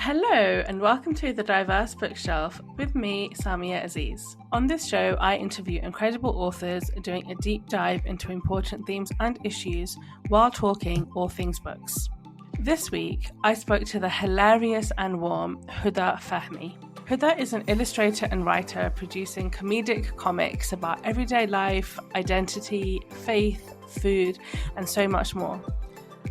Hello, and welcome to The Diverse Bookshelf with me, Samia Aziz. On this show, I interview incredible authors doing a deep dive into important themes and issues while talking all things books. This week, I spoke to the hilarious and warm Huda Fahmy. Huda is an illustrator and writer producing comedic comics about everyday life, identity, faith, food, and so much more.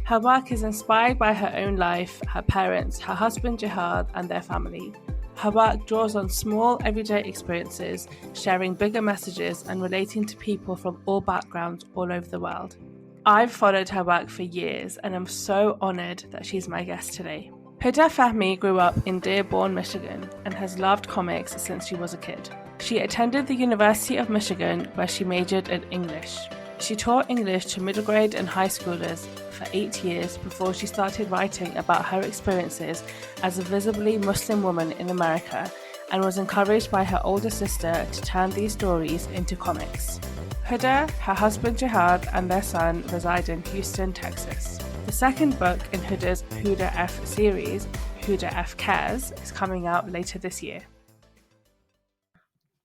Her work is inspired by her own life, her parents, her husband Gehad, and their family. Her work draws on small, everyday experiences, sharing bigger messages and relating to people from all backgrounds all over the world. I've followed her work for years and am so honoured that she's my guest today. Huda Fahmy grew up in Dearborn, Michigan, and has loved comics since she was a kid. She attended the University of Michigan, where she majored in English. She taught English to middle grade and high schoolers for 8 years before she started writing about her experiences as a visibly Muslim woman in America and was encouraged by her older sister to turn these stories into comics. Huda, her husband Gehad, and their son reside in Houston, Texas. The second book in Huda's Huda F series, Huda F Cares, is coming out later this year.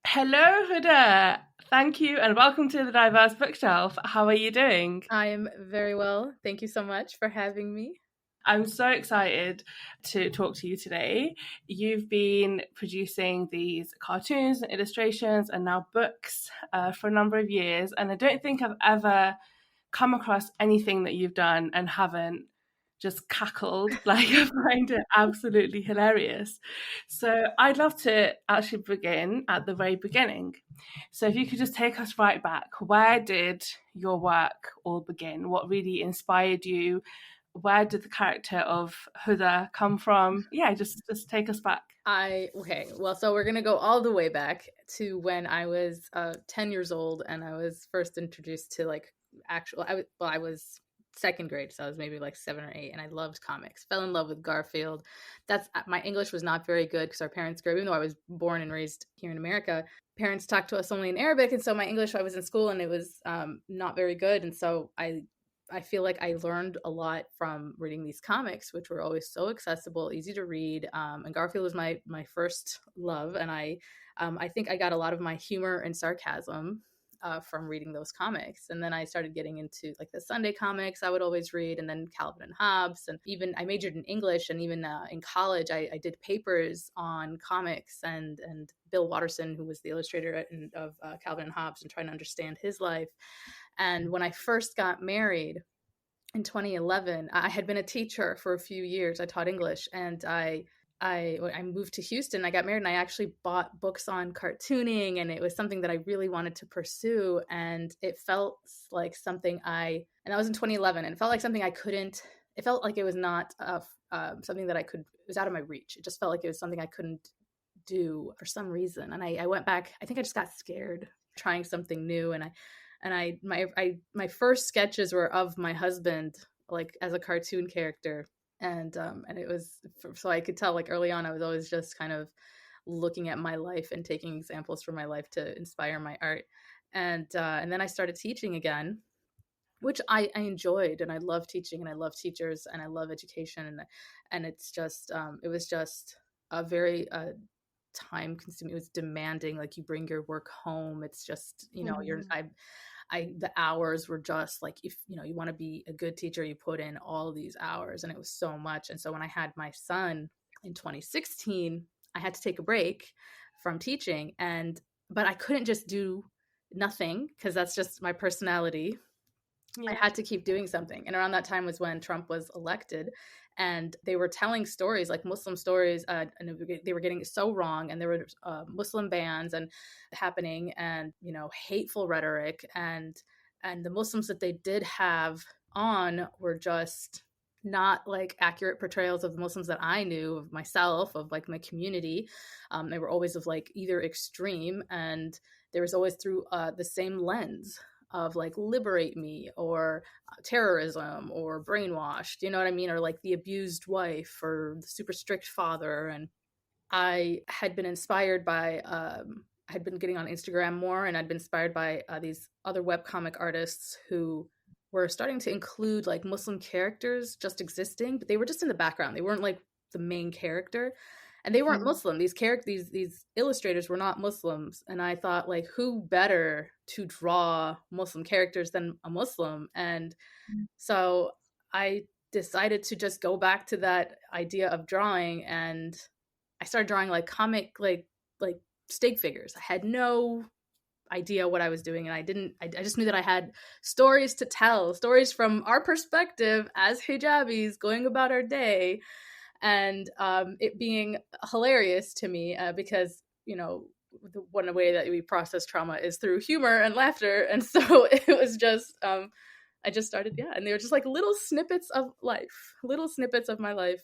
Hello, Huda. Thank you and welcome to the Diverse Bookshelf. How are you doing? I am very well. Thank you so much for having me. I'm so excited to talk to you today. You've been producing these cartoons and illustrations and now books for a number of years, and I don't think I've ever come across anything that you've done and haven't just cackled. Like, I find it absolutely hilarious. So I'd love to actually begin at the very beginning. So if you could just take us right back, where did your work all begin? What really inspired you? Where did the character of Huda come from? Yeah, just take us back. So we're gonna go all the way back to when I was 10 years old and I was first introduced to I was second grade, so I was maybe like 7 or 8, and I loved comics. Fell in love with Garfield. My English was not very good because our parents grew up, even though I was born and raised here in America, parents talked to us only in Arabic, and so my English, I was in school and it was not very good, and so I feel like I learned a lot from reading these comics, which were always so accessible, easy to read, and Garfield was my first love, and I think I got a lot of my humor and sarcasm from reading those comics. And then I started getting into like the Sunday comics I would always read, and then Calvin and Hobbes. And even I majored in English, and even in college, I did papers on comics and Bill Watterson, who was the illustrator of Calvin and Hobbes, and trying to understand his life. And when I first got married in 2011, I had been a teacher for a few years. I taught English, and I moved to Houston. I got married and I actually bought books on cartooning, and it was something that I really wanted to pursue. And it felt like something and that was in 2011, and it felt like something it felt like it was not something that it was out of my reach. It just felt like it was something I couldn't do for some reason. And I went back, I think I just got scared trying something new. My first sketches were of my husband, like as a cartoon character. And it was, so I could tell like early on, I was always just kind of looking at my life and taking examples from my life to inspire my art. And then I started teaching again, which I enjoyed, and I love teaching, and I love teachers, and I love education. And it's just, it was just a very time consuming. It was demanding. Like, you bring your work home. It's just, the hours were just like, if you want to be a good teacher, you put in all these hours, and it was so much. And so when I had my son in 2016, I had to take a break from teaching, but I couldn't just do nothing, because that's just my personality. Yeah. I had to keep doing something. And around that time was when Trump was elected, and they were telling stories, like Muslim stories, and they were getting it so wrong. And there were Muslim bans and happening, and hateful rhetoric, and the Muslims that they did have on were just not like accurate portrayals of the Muslims that I knew, of myself, of like my community. They were always of like either extreme, and there was always through the same lens of like liberate me, or terrorism, or brainwashed, you know what I mean? Or like the abused wife, or the super strict father. And I had been inspired by, I had been getting on Instagram more, and I'd been inspired by these other webcomic artists who were starting to include like Muslim characters just existing, but they were just in the background. They weren't like the main character, and they weren't Muslim. These illustrators were not Muslims, and I thought, like, who better to draw Muslim characters than a Muslim? And so I decided to just go back to that idea of drawing, and I started drawing like comic, like stick figures. I had no idea what I was doing, and I just knew that I had stories to tell, stories from our perspective as hijabis going about our day, and it being hilarious to me, because the one way that we process trauma is through humor and laughter, and so it was just I just started, and they were just like little snippets of life, little snippets of my life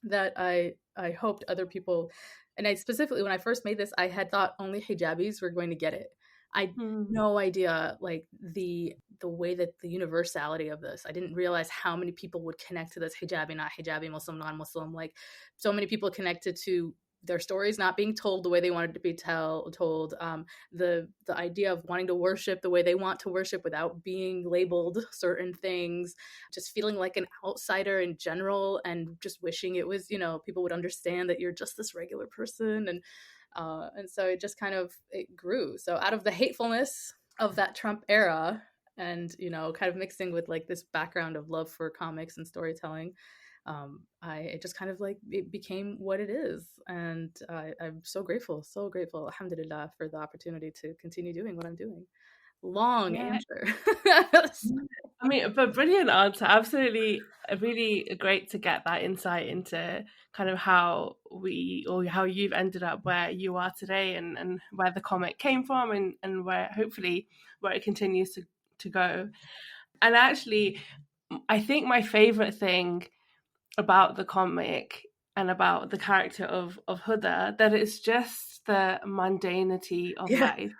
that I hoped other people. And I specifically, when I first made this, I had thought only hijabis were going to get it. I had no idea, like, the way that the universality of this. I didn't realize how many people would connect to this, hijabi, not hijabi, Muslim, non-Muslim. Like, so many people connected to their stories not being told the way they wanted to be told. The idea of wanting to worship the way they want to worship without being labeled certain things, just feeling like an outsider in general, and just wishing it was, people would understand that you're just this regular person. And so it just kind of, it grew. So out of the hatefulness of that Trump era, and kind of mixing with like this background of love for comics and storytelling, it just kind of like, it became what it is. And I'm so grateful, alhamdulillah, for the opportunity to continue doing what I'm doing. Long answer. I mean, but brilliant answer. Absolutely, really great to get that insight into kind of how how you've ended up where you are today, and where the comic came from, and where hopefully where it continues to go. And actually, I think my favorite thing about the comic and about the character of Huda, that it's just the mundanity of life.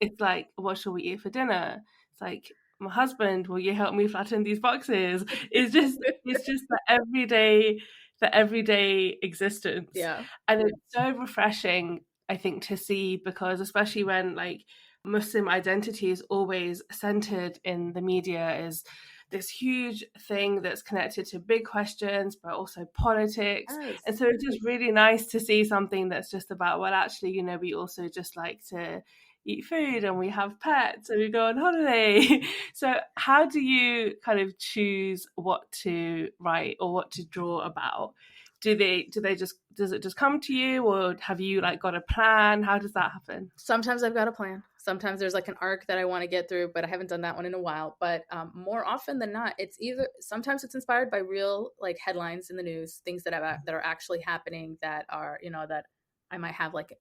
It's like, what shall we eat for dinner? It's like, my husband, will you help me flatten these boxes? It's just the everyday existence. Yeah. And it's so refreshing, I think, to see, because especially when like Muslim identity is always centered in the media, is this huge thing that's connected to big questions, but also politics. Yes. And so it's just really nice to see something that's just about, well, actually, we also just like to eat food, and we have pets, and we go on holiday. So how do you kind of choose what to write or what to draw about? Does it just come to you, or have you like got a plan? How does that happen? Sometimes I've got a plan. Sometimes there's like an arc that I want to get through, but I haven't done that one in a while. But more often than not, sometimes it's inspired by real like headlines in the news, things that are actually happening, that are, that I might have like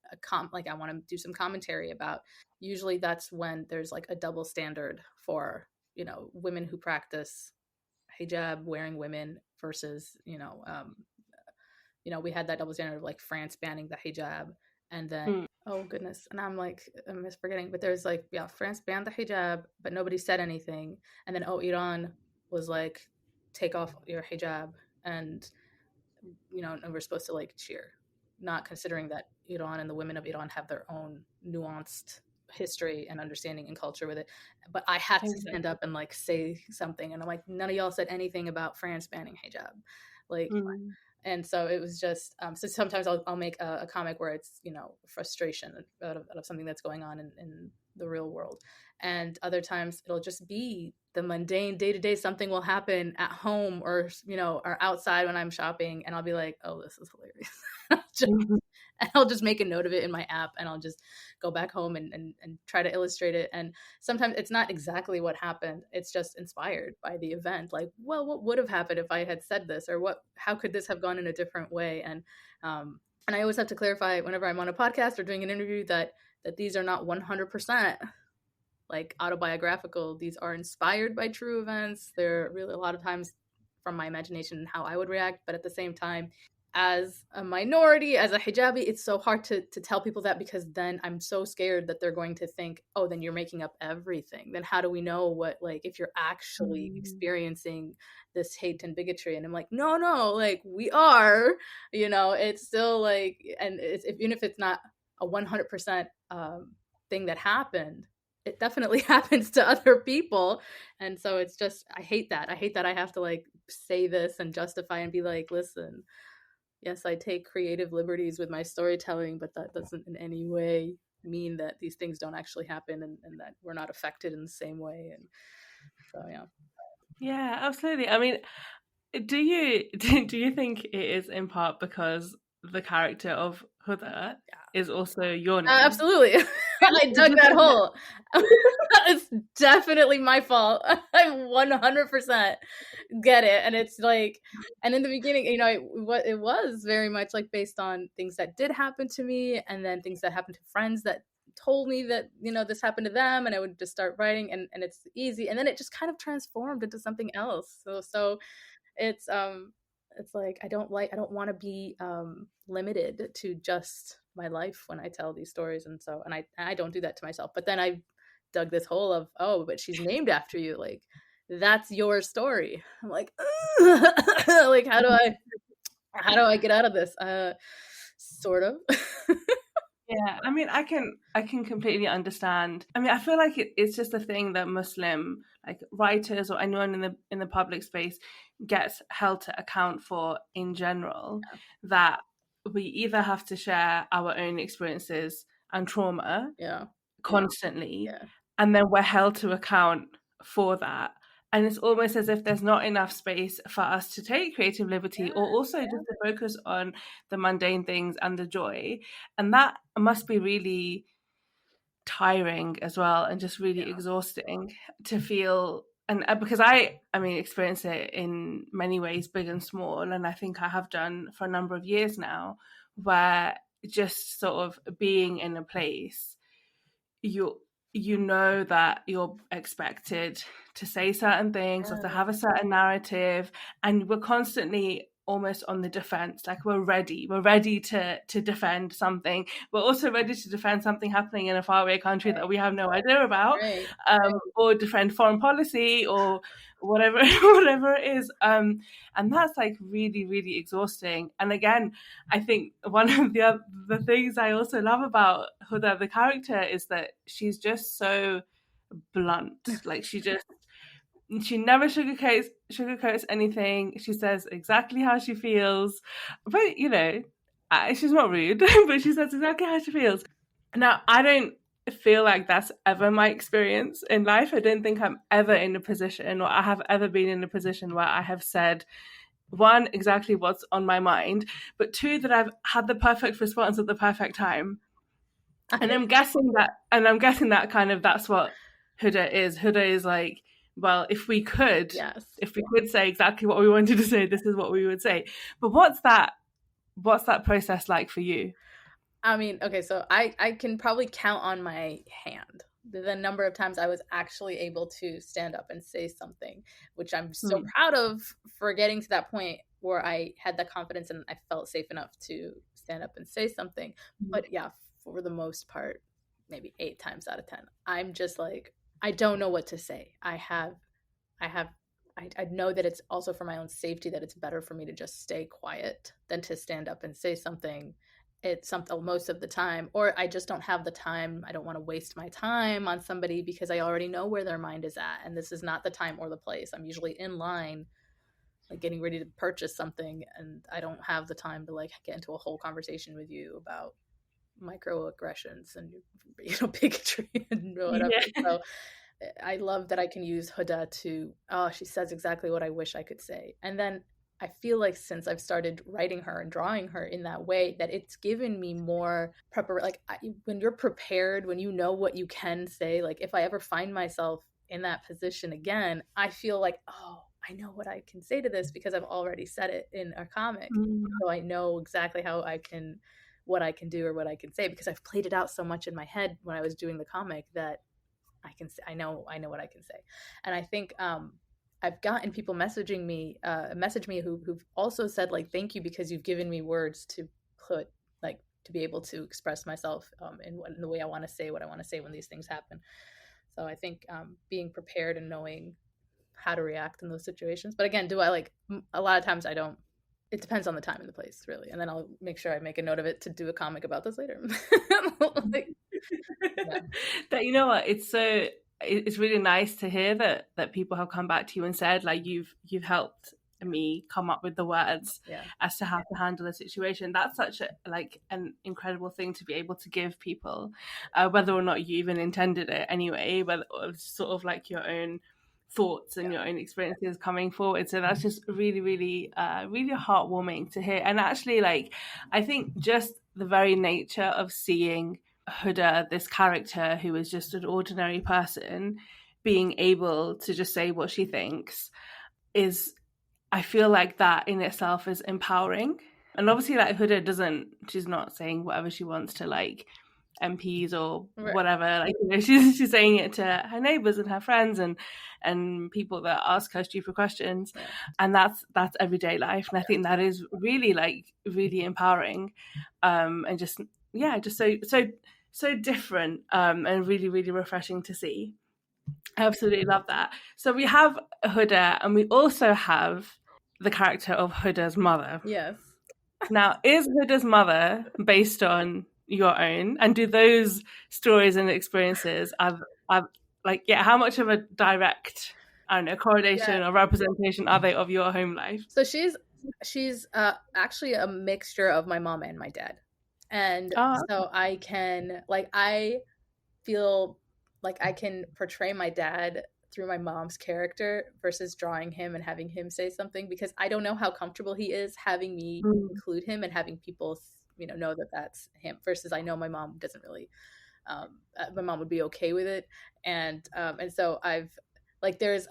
like I want to do some commentary about. Usually that's when there's like a double standard for, women who practice hijab wearing women versus, we had that double standard of like France banning the hijab, and then oh goodness, and I'm forgetting, but there's like, France banned the hijab, but nobody said anything, and then Iran was like, take off your hijab, and and we're supposed to like cheer, not considering that Iran and the women of Iran have their own nuanced history and understanding and culture with it. But I had to stand up and like say something, and I'm like, none of y'all said anything about France banning hijab, like. And so it was just, so sometimes I'll make a comic where it's, frustration out of something that's going on in the real world. And other times it'll just be the mundane day-to-day, something will happen at home or, or outside when I'm shopping, and I'll be like, oh, this is hilarious. And I'll just make a note of it in my app, and I'll just go back home and try to illustrate it. And sometimes it's not exactly what happened. It's just inspired by the event. Like, well, what would have happened if I had said this, or how could this have gone in a different way? And I always have to clarify whenever I'm on a podcast or doing an interview that these are not 100% like autobiographical. These are inspired by true events. They're really a lot of times from my imagination and how I would react. But at the same time, as a minority, as a hijabi, it's so hard to tell people that, because then I'm so scared that they're going to think, oh, then you're making up everything. Then how do we know what, like, if you're actually experiencing this hate and bigotry? And I'm like, no, like, we are, it's still like, and even if it's not a 100% thing that happened, it definitely happens to other people. And so it's just, I hate that I have to like say this and justify and be like, listen, yes, I take creative liberties with my storytelling, but that doesn't in any way mean that these things don't actually happen, and that we're not affected in the same way. And so, yeah. Yeah, absolutely. I mean, do you do you think it is in part because the character of Huda is also your name? Absolutely. I dug that hole. It's definitely my fault. I 100% get it. And it's like, and in the beginning, you know, it was very much like based on things that did happen to me, and then things that happened to friends that told me that, you know, this happened to them, and I would just start writing, and it's easy. And then it just kind of transformed into something else. So it's like I don't want to be limited to just my life when I tell these stories. And so, and I don't do that to myself. But then I dug this hole of, oh, but she's named after you, like that's your story. I'm like, like how do I get out of this? Sort of. Yeah, I mean, I can completely understand. I mean, I feel like it's just a thing that Muslim like writers or anyone in the public space gets held to account for in general. Yeah. That we either have to share our own experiences and trauma, constantly, and then we're held to account for that. And it's almost as if there's not enough space for us to take creative liberty, or also just to focus on the mundane things and the joy. And that must be really tiring as well, and just really exhausting to feel. And because I mean, experience it in many ways, big and small. And I think I have done for a number of years now, where just sort of being in a place, you know that you're expected to say certain things or to have a certain narrative, and we're constantly almost on the defense, like we're ready to defend something. We're also ready to defend something happening in a faraway country that we have no idea about, or defend foreign policy or whatever it is, and that's like really, really exhausting. And again, I think one of the things I also love about Huda, the character, is that she's just so blunt. Like she never sugarcoats anything. She says exactly how she feels, but you know, she's not rude, but she says exactly how she feels. Now, I don't feel like that's ever my experience in life. I don't think I'm ever in a position, or I have ever been in a position where I have said, one, exactly what's on my mind, but two, that I've had the perfect response at the perfect time. And I'm guessing that kind of, that's what Huda is. Huda is like, well, if we could say exactly what we wanted to say, this is what we would say. But what's that process like for you? I mean, okay, so I can probably count on my hand the number of times I was actually able to stand up and say something, which I'm so proud of, for getting to that point where I had the confidence and I felt safe enough to stand up and say something. But yeah, for the most part, maybe 8 times out of 10, I'm just like, I don't know what to say. I know that it's also for my own safety that it's better for me to just stay quiet than to stand up and say something. It's something most of the time, or I just don't have the time. I don't want to waste my time on somebody because I already know where their mind is at, and this is not the time or the place. I'm usually in line, like getting ready to purchase something, and I don't have the time to like get into a whole conversation with you about microaggressions and, you know, bigotry and whatever. So I love that I can use Huda to, she says exactly what I wish I could say. And then I feel like since I've started writing her and drawing her in that way, that it's given me more when you're prepared, when you know what you can say, like if I ever find myself in that position again, I feel like, oh, I know what I can say to this because I've already said it in a comic. So I know exactly what I can do or what I can say, because I've played it out so much in my head when I was doing the comic that I know what I can say. And I think I've gotten people message me who've also said like, thank you, because you've given me words to put, like, to be able to express myself in the way I want to say what I want to say when these things happen. So I think being prepared and knowing how to react in those situations. But again, a lot of times I don't. It depends on the time and the place, really. And then I'll make sure I make a note of it to do a comic about this later. That, you know what, it's really nice to hear that people have come back to you and said like you've helped me come up with the words Yeah. as to how to handle a situation. That's such a like an incredible thing to be able to give people, whether or not you even intended it anyway, but sort of like your own thoughts and your own experiences coming forward. So that's just really, really, really heartwarming to hear. And actually, like, I think just the very nature of seeing Huda, this character who is just an ordinary person, being able to just say what she thinks is, I feel like that in itself is empowering. And obviously, like, Huda she's not saying whatever she wants to, like, MPs or whatever. Like, you know, she's saying it to her neighbors and her friends and people that ask her stupid questions. Yeah. And that's everyday life. And I think that is really, like, really empowering. And just so different, and really, really refreshing to see. I absolutely love that. So we have Huda, and we also have the character of Huda's mother. Yes. Now, is Huda's mother based on your own? And do those stories and experiences have like, yeah, how much of a direct, I don't know, correlation or representation are they of your home life? So she's actually a mixture of my mom and my dad. And so I feel like I can portray my dad through my mom's character versus drawing him and having him say something, because I don't know how comfortable he is having me include him and having people, you know that that's him, versus I know my mom doesn't really, my mom would be okay with it. And so I've like, there's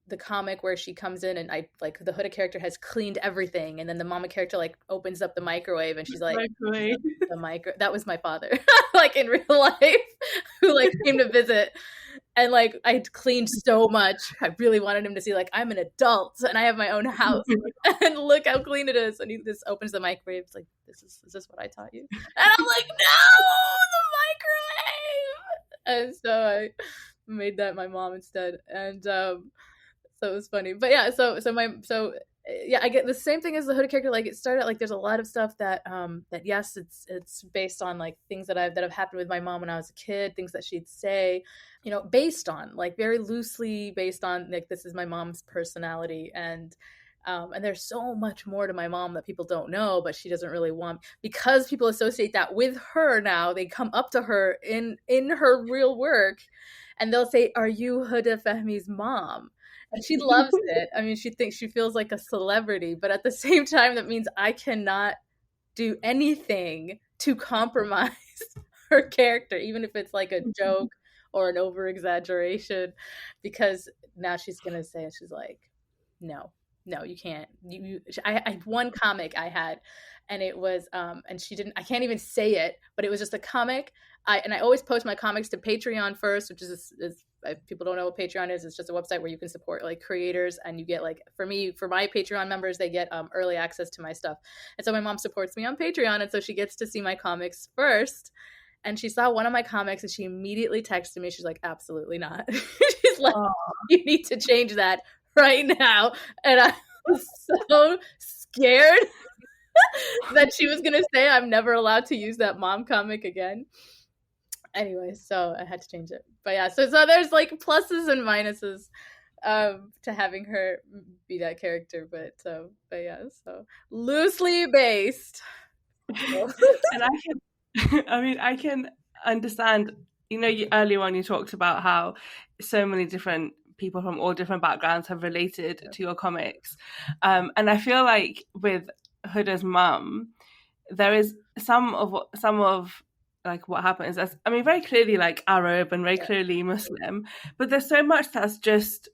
the comic where she comes in and I like the Huda character has cleaned everything, and then the mama character like opens up the microwave and she's like, that was my father like in real life, who like came to visit, and like I cleaned so much. I really wanted him to see like I'm an adult and I have my own house and look how clean it is. And he just opens the microwave. It's like, is this what I taught you? And I'm like, no, the microwave. And so I made that my mom instead. And so it was funny. But yeah, so yeah, I get the same thing as the Huda character. Like, it started like there's a lot of stuff that yes, it's based on like things that have happened with my mom when I was a kid, things that she'd say, you know, based on like very loosely based on like this is my mom's personality, and there's so much more to my mom that people don't know, but she doesn't really want, because people associate that with her now. They come up to her in her real work, and they'll say, "Are you Huda Fahmy's mom?" And she loves it. I mean, she feels like a celebrity, but at the same time, that means I cannot do anything to compromise her character, even if it's like a joke or an over exaggeration, because now she's going to say it. She's like, no, you can't. I one comic I had, and it was, and I can't even say it, but it was just a comic. I always post my comics to Patreon first, which is if people don't know what Patreon is, it's just a website where you can support like creators, and you get like, for my Patreon members, they get early access to my stuff. And so my mom supports me on Patreon, and so she gets to see my comics first. And she saw one of my comics and she immediately texted me. She's like, absolutely not. She's like, you need to change that right now. And I was so scared that she was gonna say I'm never allowed to use that mom comic again. Anyway, so I had to change it. But yeah, so there's like pluses and minuses to having her be that character, but yeah, so loosely based. And I can understand, you know, earlier on you talked about how so many different people from all different backgrounds have related to your comics, and I feel like with Huda's mum, there is some of like what happens as, I mean, very clearly like Arab and very clearly Muslim, but there's so much that's just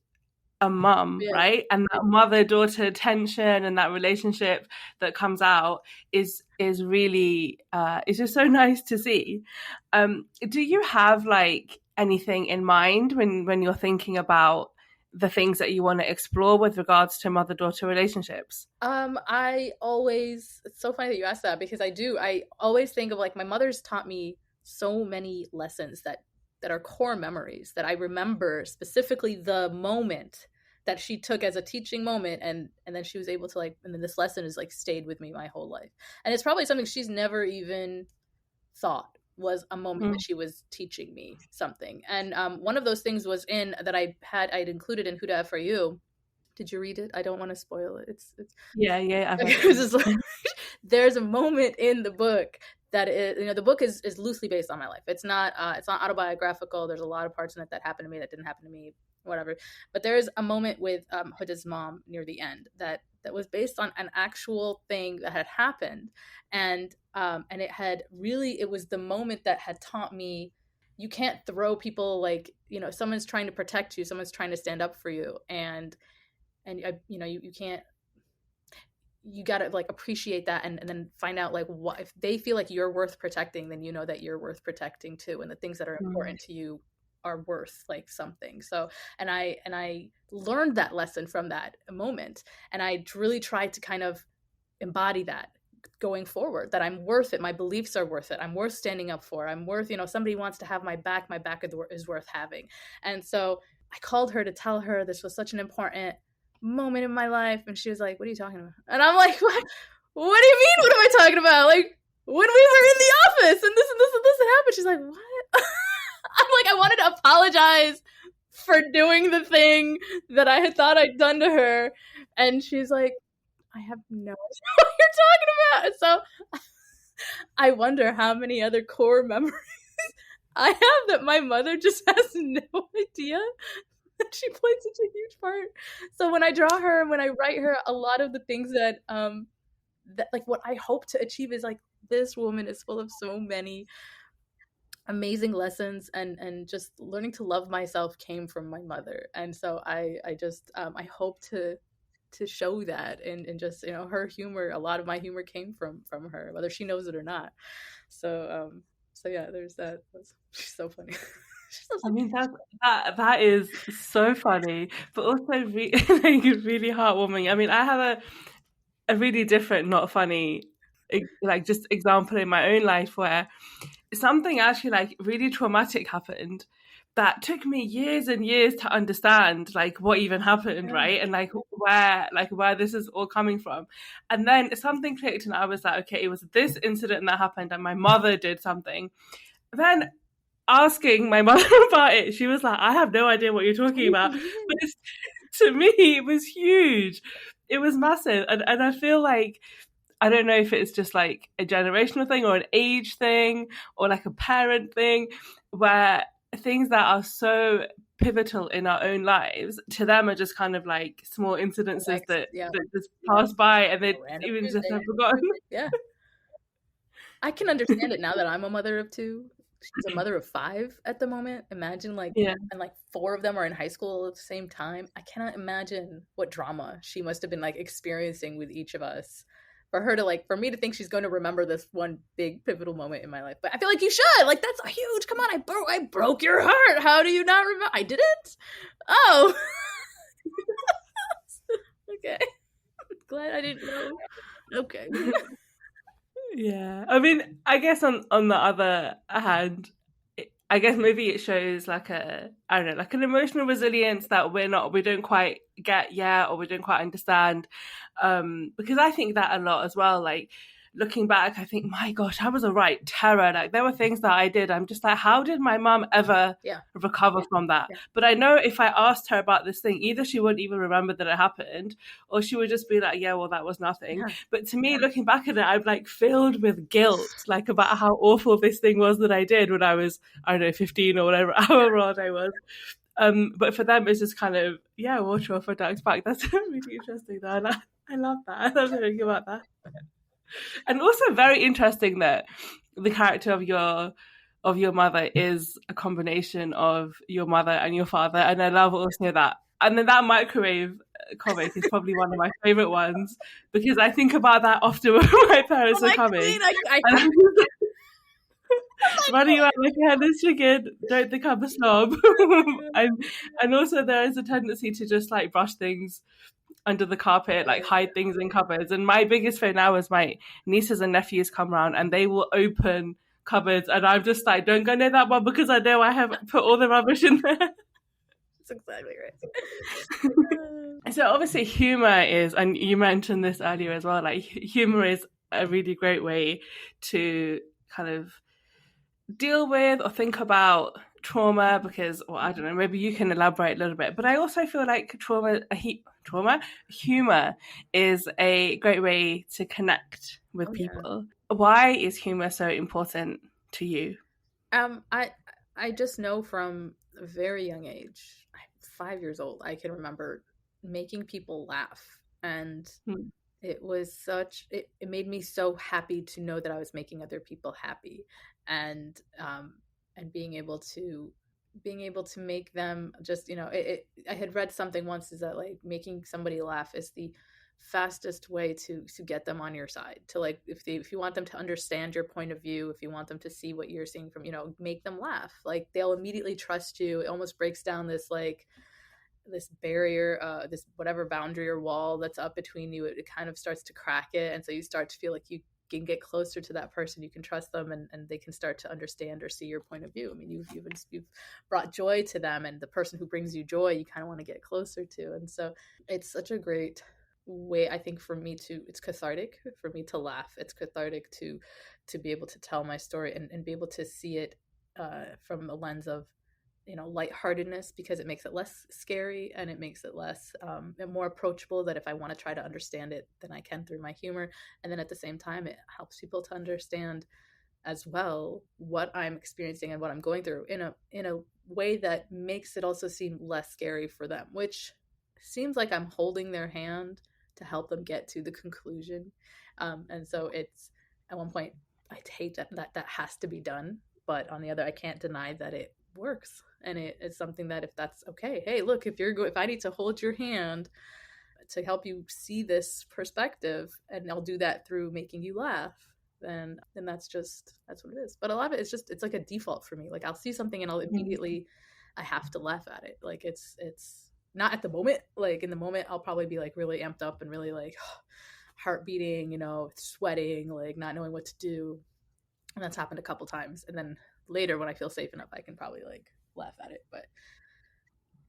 a mum, right? And that mother-daughter tension and that relationship that comes out is really it's just so nice to see. Do you have like anything in mind when you're thinking about the things that you want to explore with regards to mother-daughter relationships? It's so funny that you asked that, because I always think of like, my mother's taught me so many lessons that are core memories that I remember, specifically the moment that she took as a teaching moment, and then she was able to like, and then this lesson has like stayed with me my whole life. And it's probably something she's never even thought was a moment that she was teaching me something. And one of those things was I'd included in Huda F Did you read it? I don't want to spoil it. It's yeah. there's a moment in the book that is, the book is loosely based on my life. It's not autobiographical. There's a lot of parts in it that happened to me that didn't happen to me, whatever. But there's a moment with Huda's mom near the end that was based on an actual thing that had happened, and it was the moment that had taught me you can't throw people, like, someone's trying to protect you, someone's trying to stand up for you, and you can't, you gotta like appreciate that, and then find out like what if they feel like you're worth protecting, then you know that you're worth protecting too, and the things that are important to you are worth like something. So and I learned that lesson from that moment, and I really tried to kind of embody that going forward, that I'm worth it, my beliefs are worth it, I'm worth standing up for, I'm worth, somebody wants to have my back is worth having. And so I called her to tell her this was such an important moment in my life, and she was like, what are you talking about? And I'm like, what do you mean, what am I talking about? Like, when we were in the office and this and this and this had happened. She's like, what? I'm like, I wanted to apologize for doing the thing that I had thought I'd done to her, and she's like, I have no idea what you're talking about. So I wonder how many other core memories I have that my mother just has no idea that she played such a huge part. So when I draw her and when I write her, a lot of the things that like what I hope to achieve is like, this woman is full of so many amazing lessons, and just learning to love myself came from my mother. And so I just I hope to show that, and just her humor, a lot of my humor came from her, whether she knows it or not. So yeah, there's that. She's so funny. I mean, that is so funny, but also really heartwarming. I mean, I have a really different, not funny, like just example in my own life where something actually like really traumatic happened that took me years and years to understand like what even happened, right? And like where this is all coming from. And then something clicked and I was like, okay, it was this incident that happened and my mother did something. Then asking my mother about it, she was like, I have no idea what you're talking about. But to me, it was huge. It was massive. And I feel like, I don't know if it's just like a generational thing or an age thing or like a parent thing, where things that are so pivotal in our own lives to them are just kind of like small incidences that just pass by and they even just have forgotten. Yeah. I can understand it now that I'm a mother of two. She's a mother of 5 at the moment. Imagine like, and like 4 of them are in high school at the same time. I cannot imagine what drama she must have been like experiencing with each of us. For me to think she's going to remember this one big pivotal moment in my life. But I feel like you should. Like, that's huge. Come on, I broke your heart. How do you not remember? I didn't? Oh. Okay. Glad I didn't know. Okay. Yeah. I mean, I guess on the other hand, I guess maybe it shows like an emotional resilience that we don't quite get yet, or we don't quite understand. Because I think that a lot as well. Like, looking back, I think, my gosh, I was a right terror. Like, there were things that I did. I'm just like, how did my mum ever recover from that? Yeah. But I know if I asked her about this thing, either she wouldn't even remember that it happened, or she would just be like, yeah, well, that was nothing. Yeah. But to me, looking back at it, I'm like filled with guilt, like about how awful this thing was that I did when I was, I don't know, 15 or whatever, however old I was. But for them, it's just kind of, water off a duck's back. That's really interesting, though. I love that. I love hearing about that. And also very interesting that the character of your mother is a combination of your mother and your father. And I love also that. And then that microwave comic is probably one of my favorite ones, because I think about that often when my parents are coming. Running around like a headless chicken, don't think I'm a snob. and also there is a tendency to just like brush things under the carpet, like hide things in cupboards. And my biggest fear now is my nieces and nephews come around and they will open cupboards and I'm just like, don't go near that one because I know I have put all the rubbish in there. That's exactly right. So obviously humor is, and you mentioned this earlier as well, like humor is a really great way to kind of deal with or think about trauma, because, well, I don't know, maybe you can elaborate a little bit, but I also feel like humor is a great way to connect with people. Why is humor so important to you? I just know from a very young age, 5 years old, I can remember making people laugh, and it was it made me so happy to know that I was making other people happy, and being able to make them just, I had read something once, is that like making somebody laugh is the fastest way to get them on your side, to like, if you want them to understand your point of view, if you want them to see what you're seeing from, make them laugh, like they'll immediately trust you. It almost breaks down this like this barrier, this whatever boundary or wall that's up between you. It kind of starts to crack it, and so you start to feel like you can get closer to that person. You can trust them, and they can start to understand or see your point of view. I mean, you've brought joy to them, and the person who brings you joy, you kind of want to get closer to. And so it's such a great way, I think, for me to, it's cathartic for me to laugh. It's cathartic to be able to tell my story, and be able to see it from the lens of, lightheartedness, because it makes it less scary, and it makes it less more approachable, that if I want to try to understand it, then I can through my humor. And then at the same time, it helps people to understand as well what I'm experiencing and what I'm going through in a way that makes it also seem less scary for them, which seems like I'm holding their hand to help them get to the conclusion. And so it's, at one point, I hate that has to be done, but on the other, I can't deny that it works, and it's something that, if that's okay, hey, look, if I need to hold your hand to help you see this perspective, and I'll do that through making you laugh, then that's what it is. But a lot of it is just, it's like a default for me. Like, I'll see something and I'll immediately, I have to laugh at it. Like, it's not at the moment. Like, in the moment, I'll probably be like really amped up and really like heart beating, sweating, like not knowing what to do. And that's happened a couple times. And then later, when I feel safe enough, I can probably like laugh at it.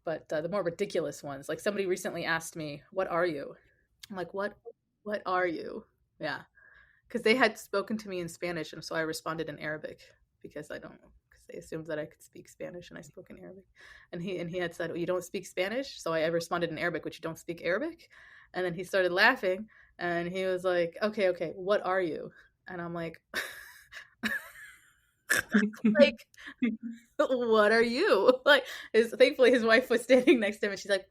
But the more ridiculous ones, like somebody recently asked me, "What are you?" I'm like, "What are you?" Yeah, because they had spoken to me in Spanish, and so I responded in Arabic, because they assumed that I could speak Spanish, and I spoke in Arabic. And he had said, "Oh, you don't speak Spanish?" So I responded in Arabic, "Which, you don't speak Arabic?" And then he started laughing, and he was like, "Okay, what are you?" And I'm like, like, what are you? Like, thankfully his wife was standing next to him, and she's like,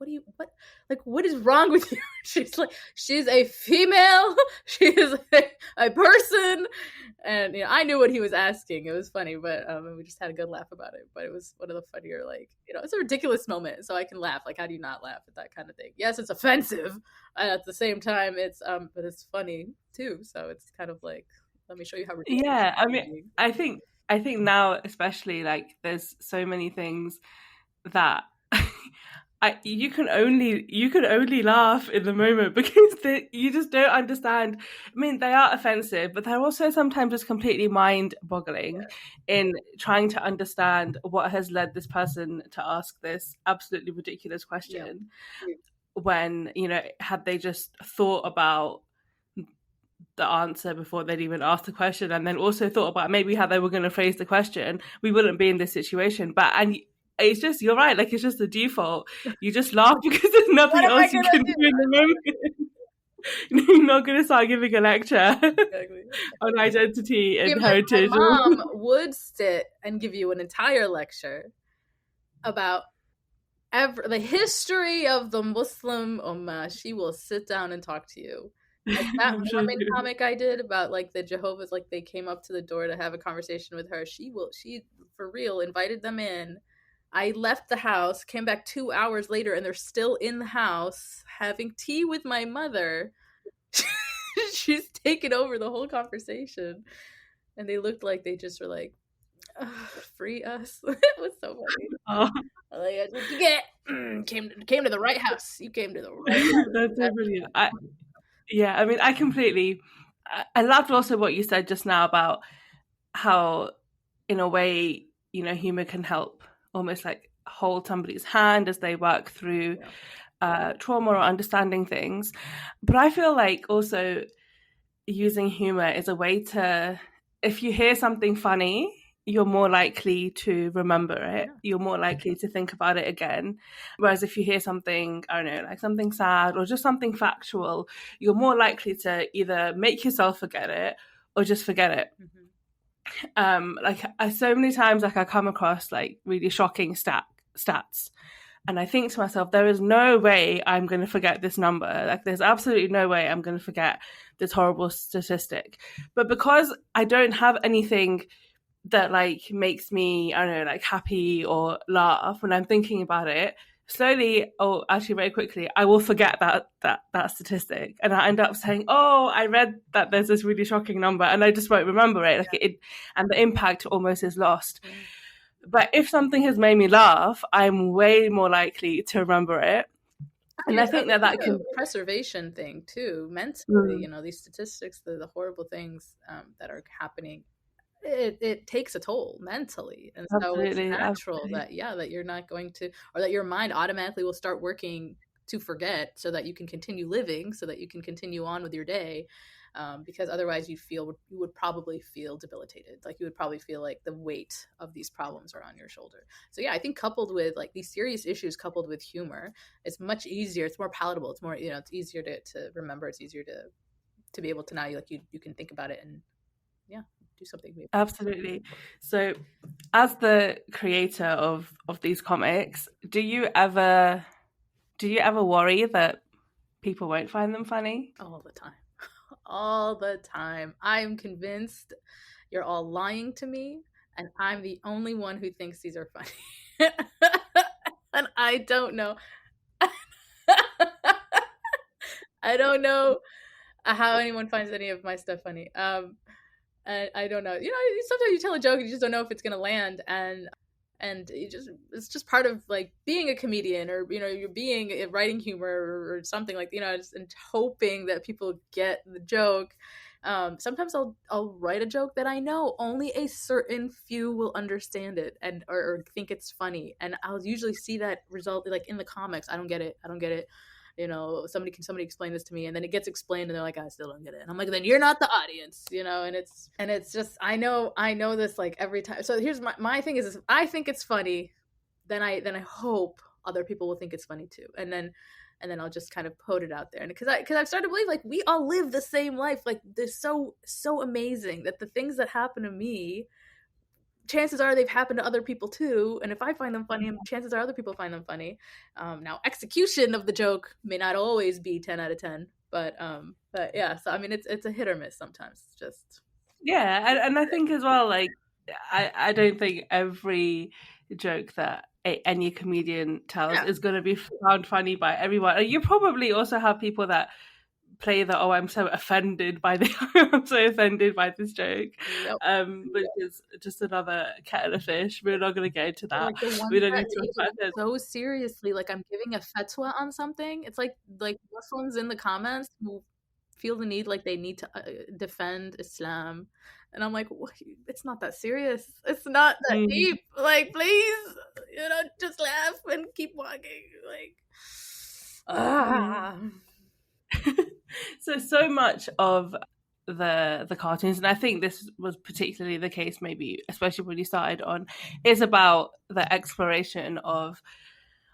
what is wrong with you? She's like, she's a female, she is a person. And I knew what he was asking. It was funny, but we just had a good laugh about it. But it was one of the funnier, like, it's a ridiculous moment, so I can laugh. Like, how do you not laugh at that kind of thing? Yes, it's offensive, and at the same time it's but it's funny too. So it's kind of like, let me show you how ridiculous. Yeah, I mean, I think now, especially, like, there's so many things that you can only laugh in the moment, because you just don't understand. I mean, they are offensive, but they're also sometimes just completely mind-boggling in trying to understand what has led this person to ask this absolutely ridiculous question. Yeah. When, had they just thought about the answer before they'd even asked the question, and then also thought about maybe how they were going to phrase the question, we wouldn't be in this situation. And it's just, you're right, like, it's just the default. You just laugh because there's nothing else you can do in the moment. You're not going to start giving a lecture on identity and heritage. My mom would sit and give you an entire lecture about the history of the Muslim Ummah. She will sit down and talk to you. Like that Mormon comic I did about, like, the Jehovah's, like, they came up to the door to have a conversation with her. She for real invited them in. I left the house, came back 2 hours later, and they're still in the house having tea with my mother. She's taken over the whole conversation, and they looked like they just were like, free us. It was so funny. Like, what you get? Came to the right house. You came to the right house. That's so brilliant. Yeah, I mean, I loved also what you said just now about how, in a way, humor can help almost like hold somebody's hand as they work through trauma or understanding things. But I feel like also using humor is a way to, if you hear something funny, you're more likely to remember it. Yeah. You're more likely to think about it again. Whereas if you hear something, I don't know, like something sad or just something factual, you're more likely to either make yourself forget it or just forget it. Like so many times, like I come across like really shocking stats, and I think to myself, there is no way I'm going to forget this number. Like there's absolutely no way I'm going to forget this horrible statistic. But because I don't have anything that like makes me, I don't know, like happy or laugh when I'm thinking about it, slowly, or actually very quickly, I will forget that statistic, and I end up saying, "Oh, I read that there's this really shocking number," and I just won't remember it. Like it, and the impact almost is lost. But if something has made me laugh, I'm way more likely to remember it. And I think that can preservation thing too, mentally. You know, these statistics, the horrible things that are happening. It takes a toll mentally, and so it's natural that you're not going to, or that your mind automatically will start working to forget, so that you can continue living, so that you can continue on with your day, because otherwise you would probably feel debilitated. Like you would probably feel like the weight of these problems are on your shoulder. So yeah, I think coupled with like these serious issues, coupled with humor, it's much easier. It's more palatable. It's more, it's easier to remember. It's easier to be able to now you can think about it and do something. Absolutely. So as the creator of these comics, do you ever worry that people won't find them funny? All the time. I'm convinced you're all lying to me, and I'm the only one who thinks these are funny. And I don't know. I don't know how anyone finds any of my stuff funny. I don't know. Sometimes you tell a joke and you just don't know if it's gonna land, and it's just part of like being a comedian, or you're writing humor or something, like and hoping that people get the joke. Sometimes I'll write a joke that I know only a certain few will understand it and or think it's funny, and I'll usually see that result like in the comics. I don't get it. Somebody explain this to me, and then it gets explained and they're like, I still don't get it, and I'm like, then you're not the audience. And it's just I know this like every time. So here's my thing is, if I think it's funny, then I hope other people will think it's funny too, and then I'll just kind of put it out there. And because I've started to believe like we all live the same life. Like they're so amazing that the things that happen to me, chances are they've happened to other people too, and if I find them funny, chances are other people find them funny. Now execution of the joke may not always be 10 out of 10, but yeah, so I mean it's a hit or miss sometimes. Just and I think as well, like I don't think every joke that any comedian tells is going to be found funny by everyone. And you probably also have people that play that, I'm so offended by this joke, which is just another kettle of fish. We're not going to get into that. Like we don't need to talk about it so seriously. Like I'm giving a fatwa on something. It's like Muslims in the comments who feel the need, like they need to defend Islam, and I'm like, it's not that serious. It's not that deep. Like, please, just laugh and keep walking. Like, so much of the cartoons, and I think this was particularly the case, maybe especially when you started on, is about the exploration of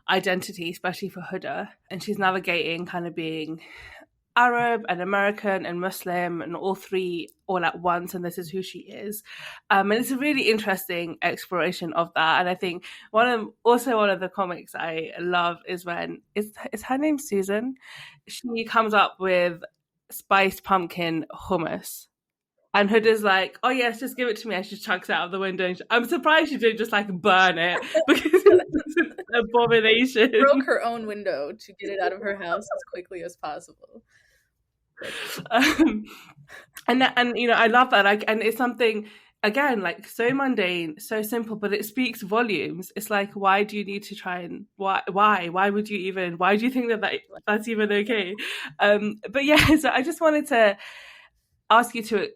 identity, especially for Huda, and she's navigating kind of being Arab and American and Muslim and all three all at once, and this is who she is. And it's a really interesting exploration of that. And I think one of the comics I love is when is her name Susan? She comes up with spiced pumpkin hummus. And Huda's like, oh yes, just give it to me. And she chucks it out of the window. I'm surprised she didn't just like burn it, because it's an abomination. She broke her own window to get it out of her house as quickly as possible. And I love that. And it's something, again, like so mundane, so simple, but it speaks volumes. It's like, why do you need to try and why would you even, why do you think that's even okay? But yeah, so I just wanted to ask you to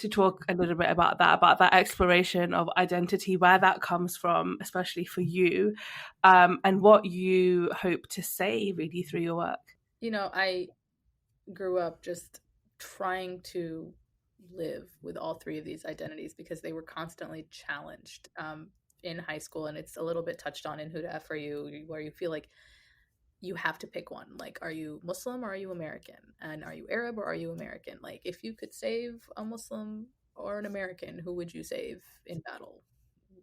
talk a little bit about that exploration of identity, where that comes from, especially for you, and what you hope to say really through your work. I grew up just trying to live with all three of these identities because they were constantly challenged in high school. And it's a little bit touched on in Huda F for you, where you feel like you have to pick one. Like, are you Muslim or are you American? And are you Arab or are you American? Like, if you could save a Muslim or an American, who would you save in battle?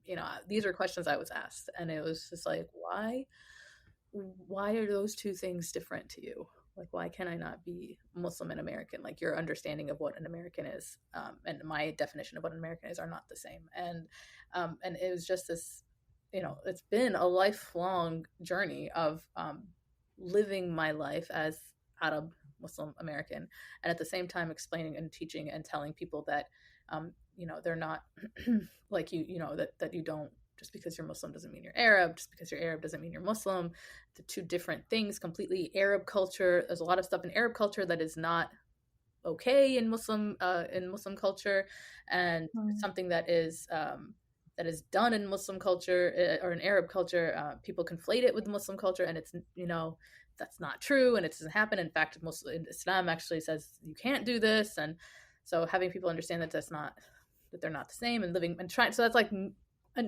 You know, these are questions I was asked. And it was just like, why are those two things different to you? Like, why can I not be Muslim and American? Like, your understanding of what an American is and my definition of what an American is are not the same. And it was just this, you know, it's been a lifelong journey of living my life as Arab, Muslim, American, and at the same time explaining and teaching and telling people that, you know, they're not like you know, that you don't, just because you're Muslim doesn't mean you're Arab. Just because you're Arab doesn't mean you're Muslim. The two different things completely. Arab culture, there's a lot of stuff in Arab culture that is not okay in Muslim culture, and something that is done in Muslim culture or in Arab culture, people conflate it with Muslim culture, and it's, you know, that's not true, and it doesn't happen. In fact, Islam actually says you can't do this, and so having people understand that that they're not the same, and living and trying. So that's like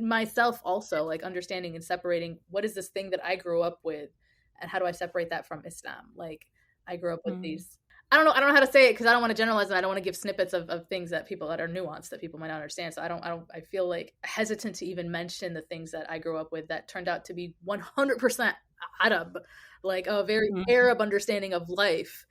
myself also, like understanding and separating what is this thing that I grew up with, and how do I separate that from Islam? Like, I grew up with these. I don't know how to say it because I don't want to generalize, and I don't want to give snippets of things that are nuanced that people might not understand. So I feel like hesitant to even mention the things that I grew up with that turned out to be 100% Arab, like a very Arab understanding of life,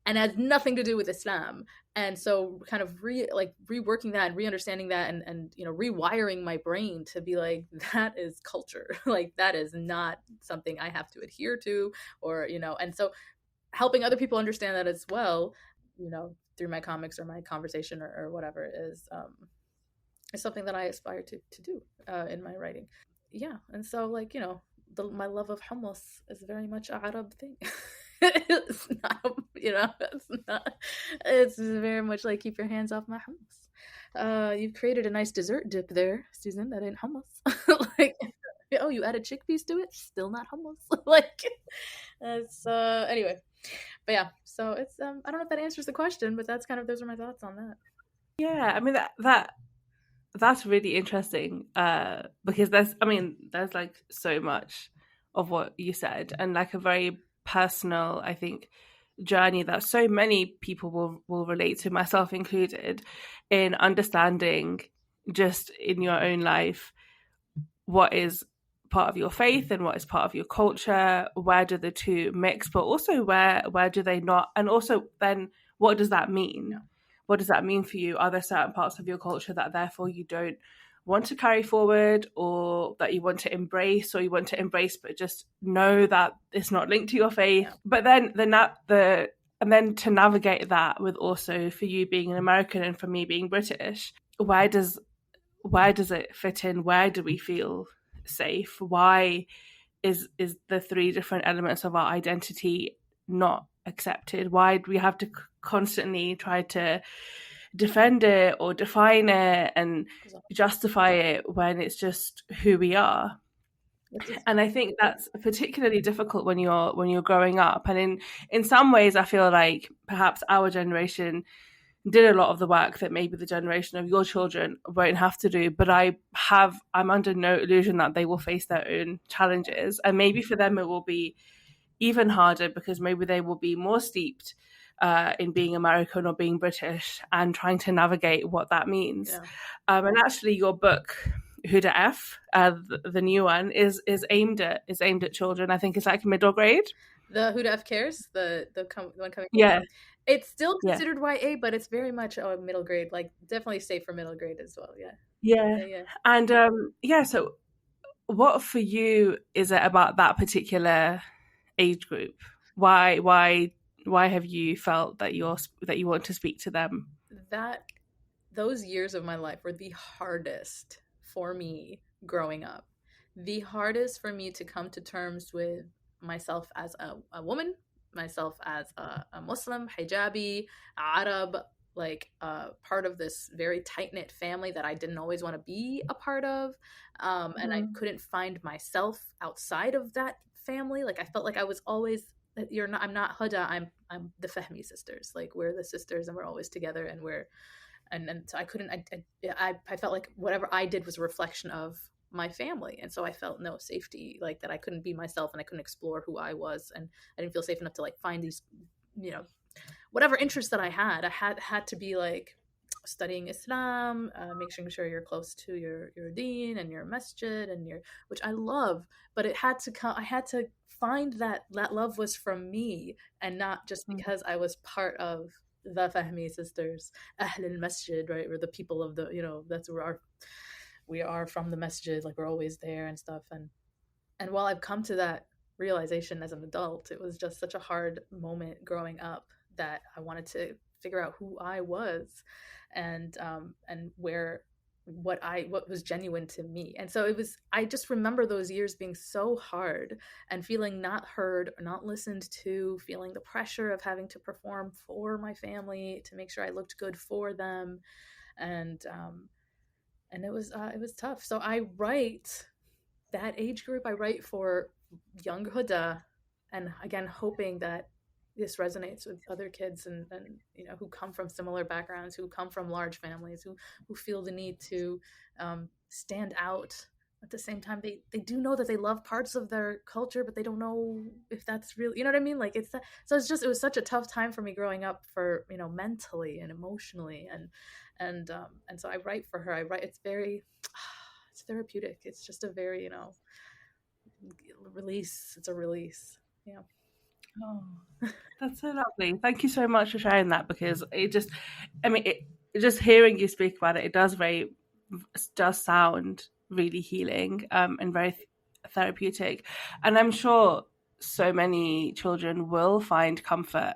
and has nothing to do with Islam. And so kind of reworking that and re-understanding that and you know, rewiring my brain to be like, that is culture. Like, that is not something I have to adhere to, or, you know, and so helping other people understand that as well, you know, through my comics or my conversation or whatever is something that I aspire to do in my writing. Yeah. And so, like, you know, my love of hummus is very much a Arab thing. It's not, you know, it's very much like, keep your hands off my hummus. You've created a nice dessert dip there, Susan, that ain't hummus. Like, oh, you added chickpeas to it? Still not hummus. Like, it's anyway. But yeah, so it's I don't know if that answers the question, but that's kind of, those are my thoughts on that. Yeah, I mean that's really interesting because there's like so much of what you said, and like a very personal, I think, journey that so many people will relate to, myself included, in understanding just in your own life what is part of your faith and what is part of your culture, where do the two mix, but also where do they not, and also then what does that mean? Yeah. What does that mean for you? Are there certain parts of your culture that therefore you don't want to carry forward, or that you want to embrace, or you want to embrace but just know that it's not linked to your faith? Yeah. But and then to navigate that with, also for you being an American and for me being British, where does it fit in? Where do we feel safe? Why is the three different elements of our identity not accepted? Why do we have to constantly try to defend it or define it and justify it when it's just who we are? And I think that's particularly difficult when you're growing up. And in some ways, I feel like perhaps our generation did a lot of the work that maybe the generation of your children won't have to do. But I'm under no illusion that they will face their own challenges. And maybe for them, it will be even harder because maybe they will be more steeped in being American or being British and trying to navigate what that means. Yeah. And actually your book, Huda F, the new one, is aimed at children. I think it's like middle grade. The Huda F Cares, the one coming. Yeah. It's still considered YA, but it's very much middle grade, like definitely safe for middle grade as well. Yeah. And so what for you is it about that particular age group? Why have you felt that you want to speak to them? Those years of my life were the hardest for me growing up. The hardest for me to come to terms with myself as a woman, myself as a Muslim, hijabi, Arab, like part of this very tight-knit family that I didn't always want to be a part of. And I couldn't find myself outside of that family. Like, I felt like I was always, I'm not Huda, I'm the Fahmy sisters. Like, we're the sisters and we're always together, and we're and so I couldn't. I felt like whatever I did was a reflection of my family, and so I felt no safety, like that I couldn't be myself and I couldn't explore who I was, and I didn't feel safe enough to like find these, you know, whatever interests that I had to be like studying Islam, making sure you're close to your deen and your masjid and your, which I love, but it had to come. I had to find that love was from me and not just because I was part of the Fahmy sisters, Ahl al Masjid, right? We're the people of the, that's where we are from the masjid, like we're always there and stuff. And while I've come to that realization as an adult, it was just such a hard moment growing up that I wanted to figure out who I was and what was genuine to me. And so I just remember those years being so hard and feeling not heard or not listened to, feeling the pressure of having to perform for my family to make sure I looked good for them. And it was tough. So I write that age group. I write for young Huda, and again, hoping that this resonates with other kids and who come from similar backgrounds, who come from large families, who feel the need to stand out. At the same time, they do know that they love parts of their culture, but they don't know if that's real. You know what I mean? Like so it was such a tough time for me growing up, for mentally and emotionally, and so I write for her. It's very it's therapeutic. It's just a very release. It's a release. Yeah. Oh, that's so lovely. Thank you so much for sharing that, because just hearing you speak about it does sound really healing and very therapeutic. And I'm sure so many children will find comfort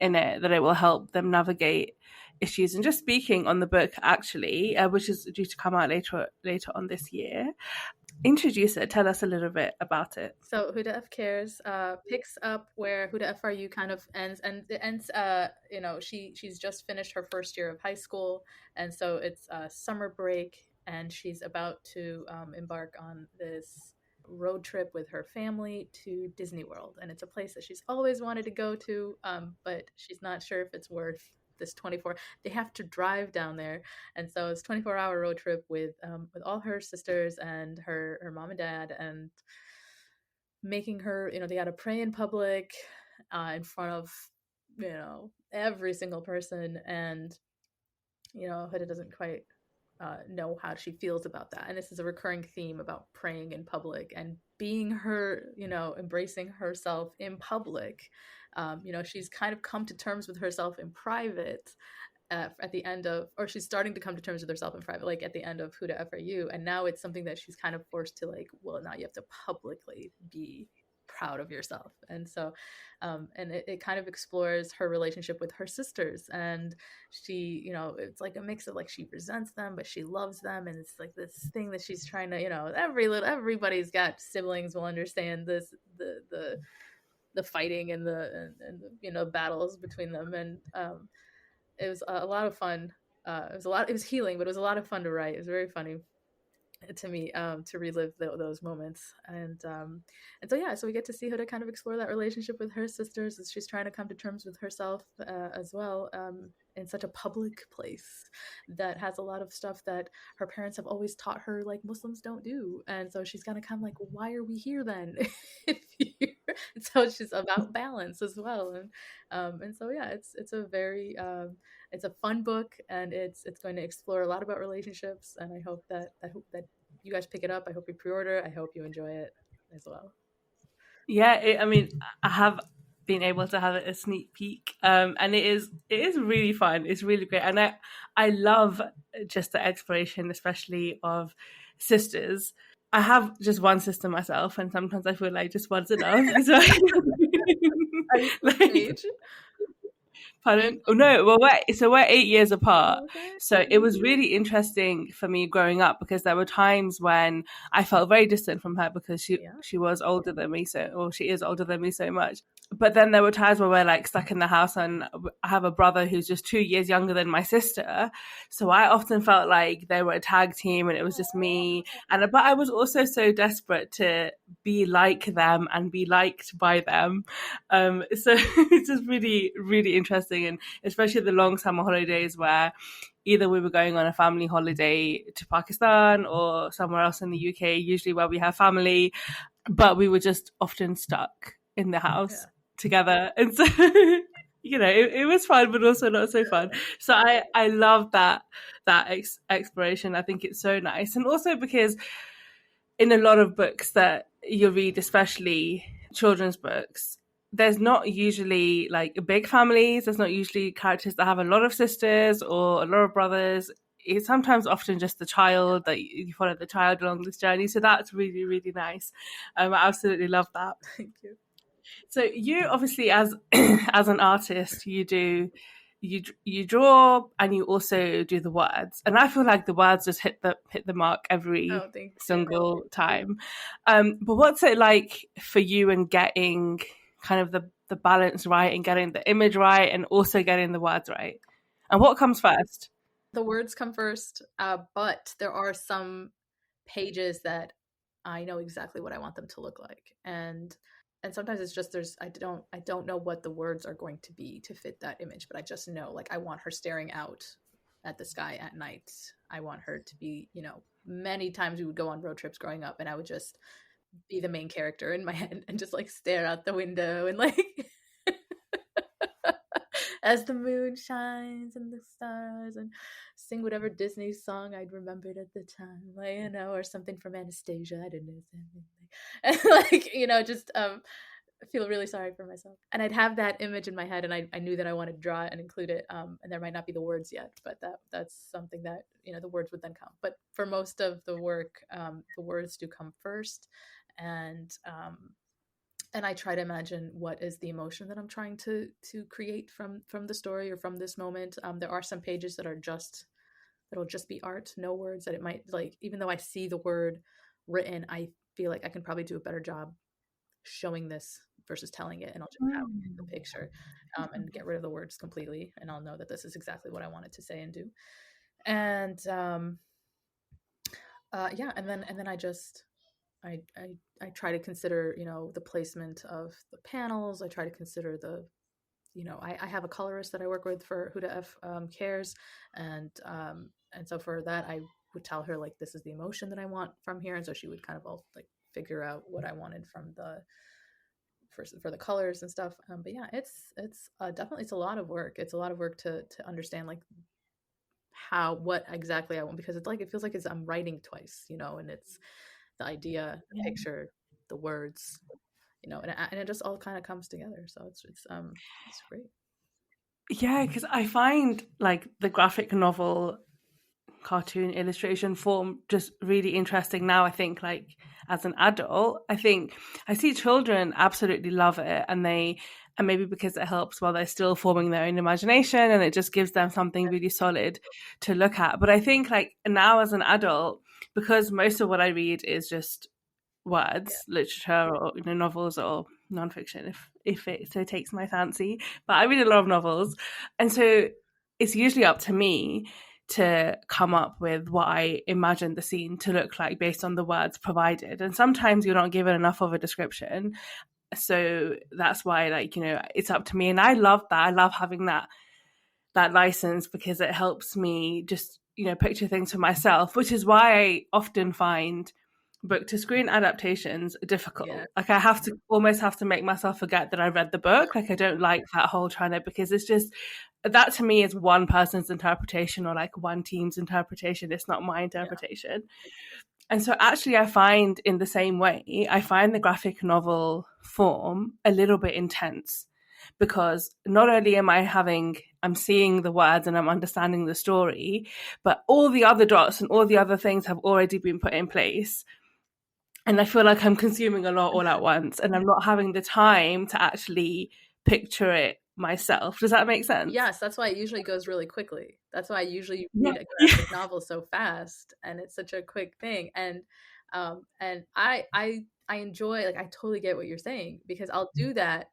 in it, that it will help them navigate issues. And just speaking on the book, actually, which is due to come out later on this year, introduce it. Tell us a little bit about it. So Huda F Cares picks up where Huda FRU kind of ends, and it ends. She's just finished her first year of high school, and so it's summer break, and she's about to embark on this road trip with her family to Disney World, and it's a place that she's always wanted to go to, but she's not sure if it's worth this 24. They have to drive down there, and so it's 24-hour road trip with all her sisters and her mom and dad, and making her, they got to pray in public in front of every single person, and Huda doesn't quite know how she feels about that. And this is a recurring theme about praying in public and being her, embracing herself in public. She's kind of come to terms with herself in private at the end of, or she's starting to come to terms with herself in private, like at the end of Huda FRU. And now it's something that she's kind of forced to now you have to publicly be proud of yourself. And so and it kind of explores her relationship with her sisters, and she it's like a mix of she resents them but she loves them, and it's like this thing that she's trying to everybody's got siblings, will understand this, the fighting and the battles between them. And it was a lot of fun. It was healing, but it was a lot of fun to write. It was very funny to me to relive those moments. And so we get to see Huda kind of explore that relationship with her sisters as she's trying to come to terms with herself as well, in such a public place that has a lot of stuff that her parents have always taught her Muslims don't do. And so she's kind of why are we here then? So it's just about balance as well. And so yeah, it's a very it's a fun book, and it's going to explore a lot about relationships, and I hope that you guys pick it up. I hope you pre-order. I hope you enjoy it as well. Yeah, I have been able to have a sneak peek, and it is really fun. It's really great, and I love just the exploration, especially of sisters. I have just one sister myself, and sometimes I feel like just one's enough. So, age? Pardon? Oh no, well we're 8 years apart. Oh, okay. So it was really interesting for me growing up, because there were times when I felt very distant from her because she was older than me, she is older than me so much. But then there were times where we're like stuck in the house, and I have a brother who's just 2 years younger than my sister. So I often felt like they were a tag team and it was just me. But I was also so desperate to be like them and be liked by them. So it's just really, really interesting. And especially the long summer holidays where either we were going on a family holiday to Pakistan or somewhere else in the UK, usually where we have family, but we were just often stuck in the house together. And so, it was fun, but also not so fun. So I love that exploration. I think it's so nice. And also because in a lot of books that you read, especially children's books, there's not usually like big families. There's not usually characters that have a lot of sisters or a lot of brothers. It's sometimes often just the child, that you follow the child along this journey. So that's really, really nice. I absolutely love that. Thank you. So you obviously, as as an artist, you draw and you also do the words, and I feel like the words just hit the mark every single time. But what's it like for you in getting kind of the balance right and getting the image right and also getting the words right? And what comes first? The words come first, but there are some pages that I know exactly what I want them to look like, and sometimes it's just I don't know what the words are going to be to fit that image, but I just know, like, I want her staring out at the sky at night. I want her to be, many times we would go on road trips growing up and I would just be the main character in my head and just like stare out the window and like as the moon shines and the stars, and sing whatever Disney song I'd remembered at the time, like, or something from Anastasia. I didn't know anything. And like, just feel really sorry for myself. And I'd have that image in my head, and I knew that I wanted to draw it and include it. And there might not be the words yet, but that's something that, the words would then come. But for most of the work, the words do come first. And I try to imagine what is the emotion that I'm trying to create from the story or from this moment. There are some pages that'll just be art, no words, that it might, like, even though I see the word written, I feel like I can probably do a better job showing this versus telling it, and I'll just have the picture and get rid of the words completely, and I'll know that this is exactly what I wanted to say and do. And and then I try to consider, the placement of the panels. I try to consider I have a colorist that I work with for Huda F Cares, and so for that I would tell her, like, this is the emotion that I want from here, and so she would kind of all like figure out what I wanted from for the colors and stuff. But yeah, it's definitely, it's a lot of work. It's a lot of work to understand, like, what exactly I want, because it's like, it feels like I'm writing twice, and it's the idea, the picture, the words, and it just all kind of comes together. So it's great. Yeah, because I find like the graphic novel cartoon illustration form just really interesting now. I think, like, as an adult, I think I see children absolutely love it, and maybe because it helps while they're still forming their own imagination, and it just gives them something really solid to look at. But I think, like, now as an adult, because most of what I read is just words, literature, or novels or nonfiction, if it so takes my fancy. But I read a lot of novels, and so it's usually up to me to come up with what I imagine the scene to look like based on the words provided. And sometimes you're not given enough of a description, so that's why, like, it's up to me. And I love that. I love having that license, because it helps me just picture things for myself, which is why I often find book to screen adaptations difficult. Like, I almost have to make myself forget that I read the book. Like, I don't like that whole trying to, because it's just, that to me is one person's interpretation, or like one team's interpretation. It's not my interpretation. And so actually I find, in the same way, I find the graphic novel form a little bit intense, because not only I'm seeing the words and I'm understanding the story, but all the other dots and all the other things have already been put in place. And I feel like I'm consuming a lot all at once, and I'm not having the time to actually picture it myself. Does that make sense? Yes, that's why it usually goes really quickly. That's why I usually read a graphic novel so fast, and it's such a quick thing. And I enjoy, like, I totally get what you're saying, because I'll do that,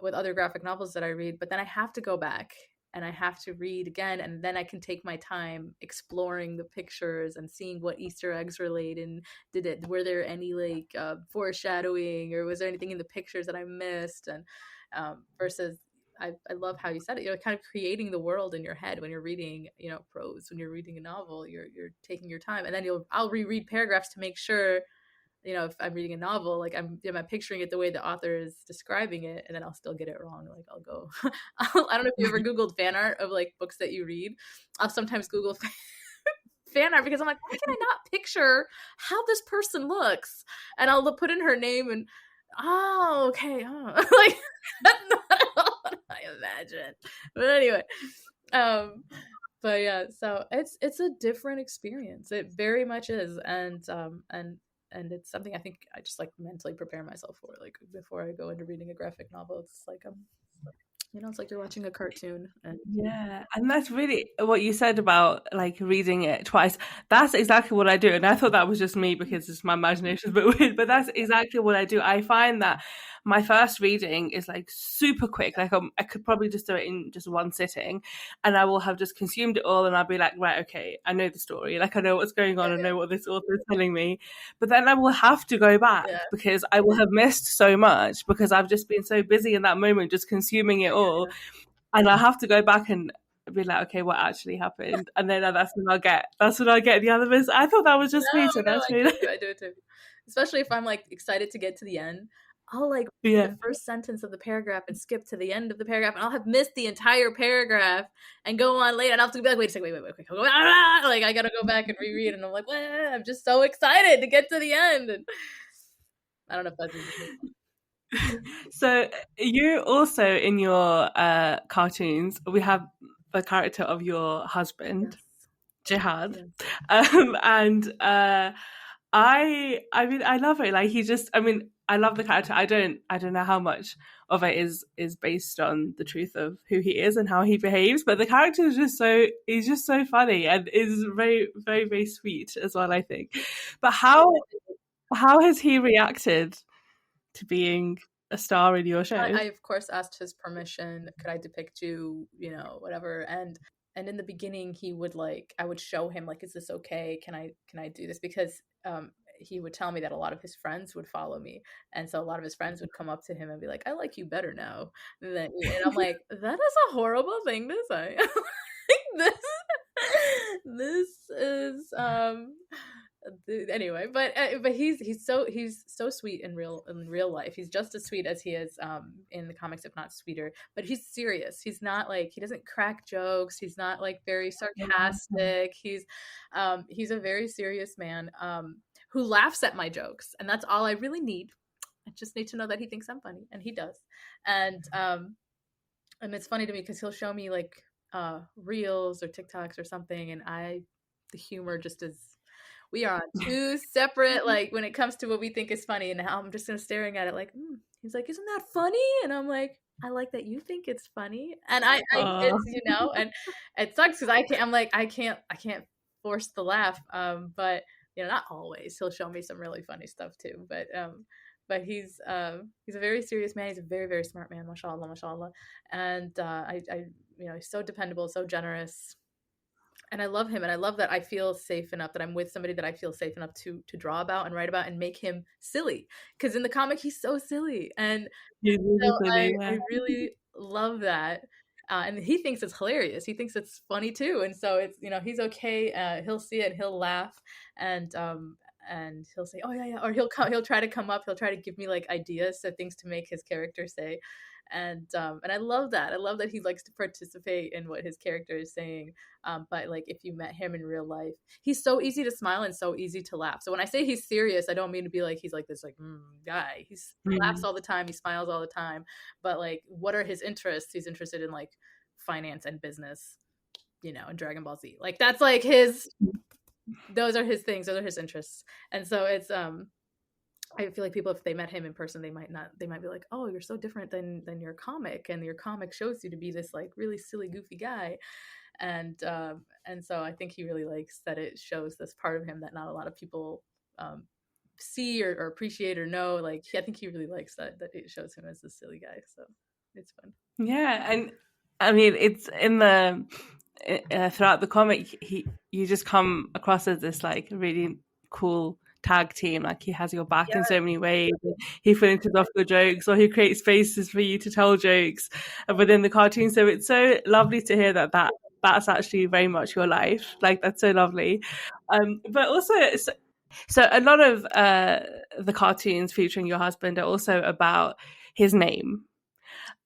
with other graphic novels that I read, but then I have to go back and I have to read again, and then I can take my time exploring the pictures and seeing what Easter eggs were laid and were there any like foreshadowing, or was there anything in the pictures that I missed? And versus I love how you said it. You're kind of creating the world in your head when you're reading, prose. When you're reading a novel, you're taking your time, and then I'll reread paragraphs to make sure, if I'm reading a novel, like I'm picturing it the way the author is describing it, and then I'll still get it wrong. Like I'll go, I don't know if you ever Googled fan art of like books that you read. I'll sometimes Google fan art because I'm like, why can I not picture how this person looks? And I'll put in her name and, okay. Like that's not what I imagine. But anyway, but yeah, so it's a different experience. It very much is, and it's something I think I just like mentally prepare myself for. Like before I go into reading a graphic novel, it's like it's like you're watching a cartoon. Yeah, and that's really what you said about like reading it twice. That's exactly what I do, and I thought that was just me because it's my imagination is a bit weird. But that's exactly what I do. I find that my first reading is like super quick. Like I could probably just do it in just one sitting, and I will have just consumed it all, and I'll be like, right, okay, I know the story. Like I know what's going on. I know what this author is telling me. But then I will have to go back because I will have missed so much because I've just been so busy in that moment, just consuming it all. And I have to go back and be like, okay, what actually happened? And then that's when I'll get the other bits. I thought that was just me, so that's really I do it too. Especially if I'm like excited to get to the end. I'll like read the first sentence of the paragraph and skip to the end of the paragraph, and I'll have missed the entire paragraph and go on later, and I'll have to be like, wait a second, wait, like I gotta go back and reread, and I'm like, I'm just so excited to get to the end. And I don't know if that's So you also, in your cartoons, we have the character of your husband, Gehad, and I mean I love it. Like I love the character. I don't know how much of it is based on the truth of who he is and how he behaves, but the character is he's just so funny and is very, very, very sweet as well, I think. But how has he reacted to being a star in your show? I of course asked his permission. Could I depict you, whatever. And in the beginning he would I would show him like, is this okay? Can I do this? Because he would tell me that a lot of his friends would follow me. And so a lot of his friends would come up to him and be like, I like you better now. And I'm like, that is a horrible thing to say. This is anyway, but he's so sweet in real life. He's just as sweet as he is in the comics, if not sweeter. But he's serious. He's not like, he doesn't crack jokes. He's not like very sarcastic. He's a very serious man who laughs at my jokes, and that's all I really need. I just need to know that he thinks I'm funny, and he does. And it's funny to me because he'll show me like reels or TikToks or something, and the humor just is, we are on two separate, like when it comes to what we think is funny, and I'm just staring at it like, he's like, isn't that funny? And I'm like, I like that you think it's funny. And it's, and it sucks because I can't force the laugh. But not always. He'll show me some really funny stuff too. But he's a very serious man. He's a very, very smart man. Mashallah, mashallah. And he's so dependable, so generous. And I love him, and I love that I feel safe enough that I'm with somebody that I feel safe enough to draw about and write about and make him silly. Because in the comic, he's so silly, and I really love that. And he thinks it's hilarious. He thinks it's funny too, and so it's he's okay. He'll see it, and he'll laugh, and he'll say, "Oh yeah," or he'll try to come up. He'll try to give me like ideas, so things to make his character say. And I love that. I love that he likes to participate in what his character is saying. But like if you met him in real life, he's so easy to smile and so easy to laugh. So when I say he's serious, I don't mean to be like he's like this like guy. He laughs all the time. He smiles all the time. But like, what are his interests? He's interested in like finance and business, and Dragon Ball Z. Like that's like those are his things. Those are his interests. And so it's I feel like people, if they met him in person, they might be like, oh, you're so different than your comic, and your comic shows you to be this like really silly, goofy guy. And so I think he really likes that it shows this part of him that not a lot of people see or appreciate or know. Like I think he really likes that it shows him as this silly guy. So It's fun. Yeah, and I mean, it's in the throughout the comic, you just come across as this like really cool tag team. Like he has your back in so many ways. He finishes off your jokes, or he creates spaces for you to tell jokes within the cartoon. So it's so lovely to hear that's actually very much your life. Like that's so lovely. But also, so a lot of the cartoons featuring your husband are also about his name.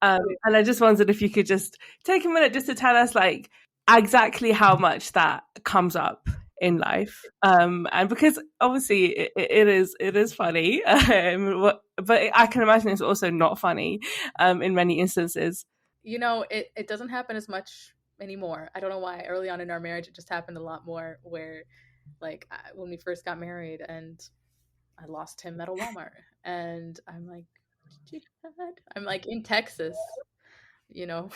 And I just wondered if you could just take a minute just to tell us like exactly how much that comes up in life. And because obviously it is funny, but I can imagine it's also not funny in many instances. You know, it doesn't happen as much anymore. I don't know why. Early on in our marriage, it just happened a lot more where like when we first got married and I lost him at a Walmart and I'm like, Jihad? I'm like in Texas, you know.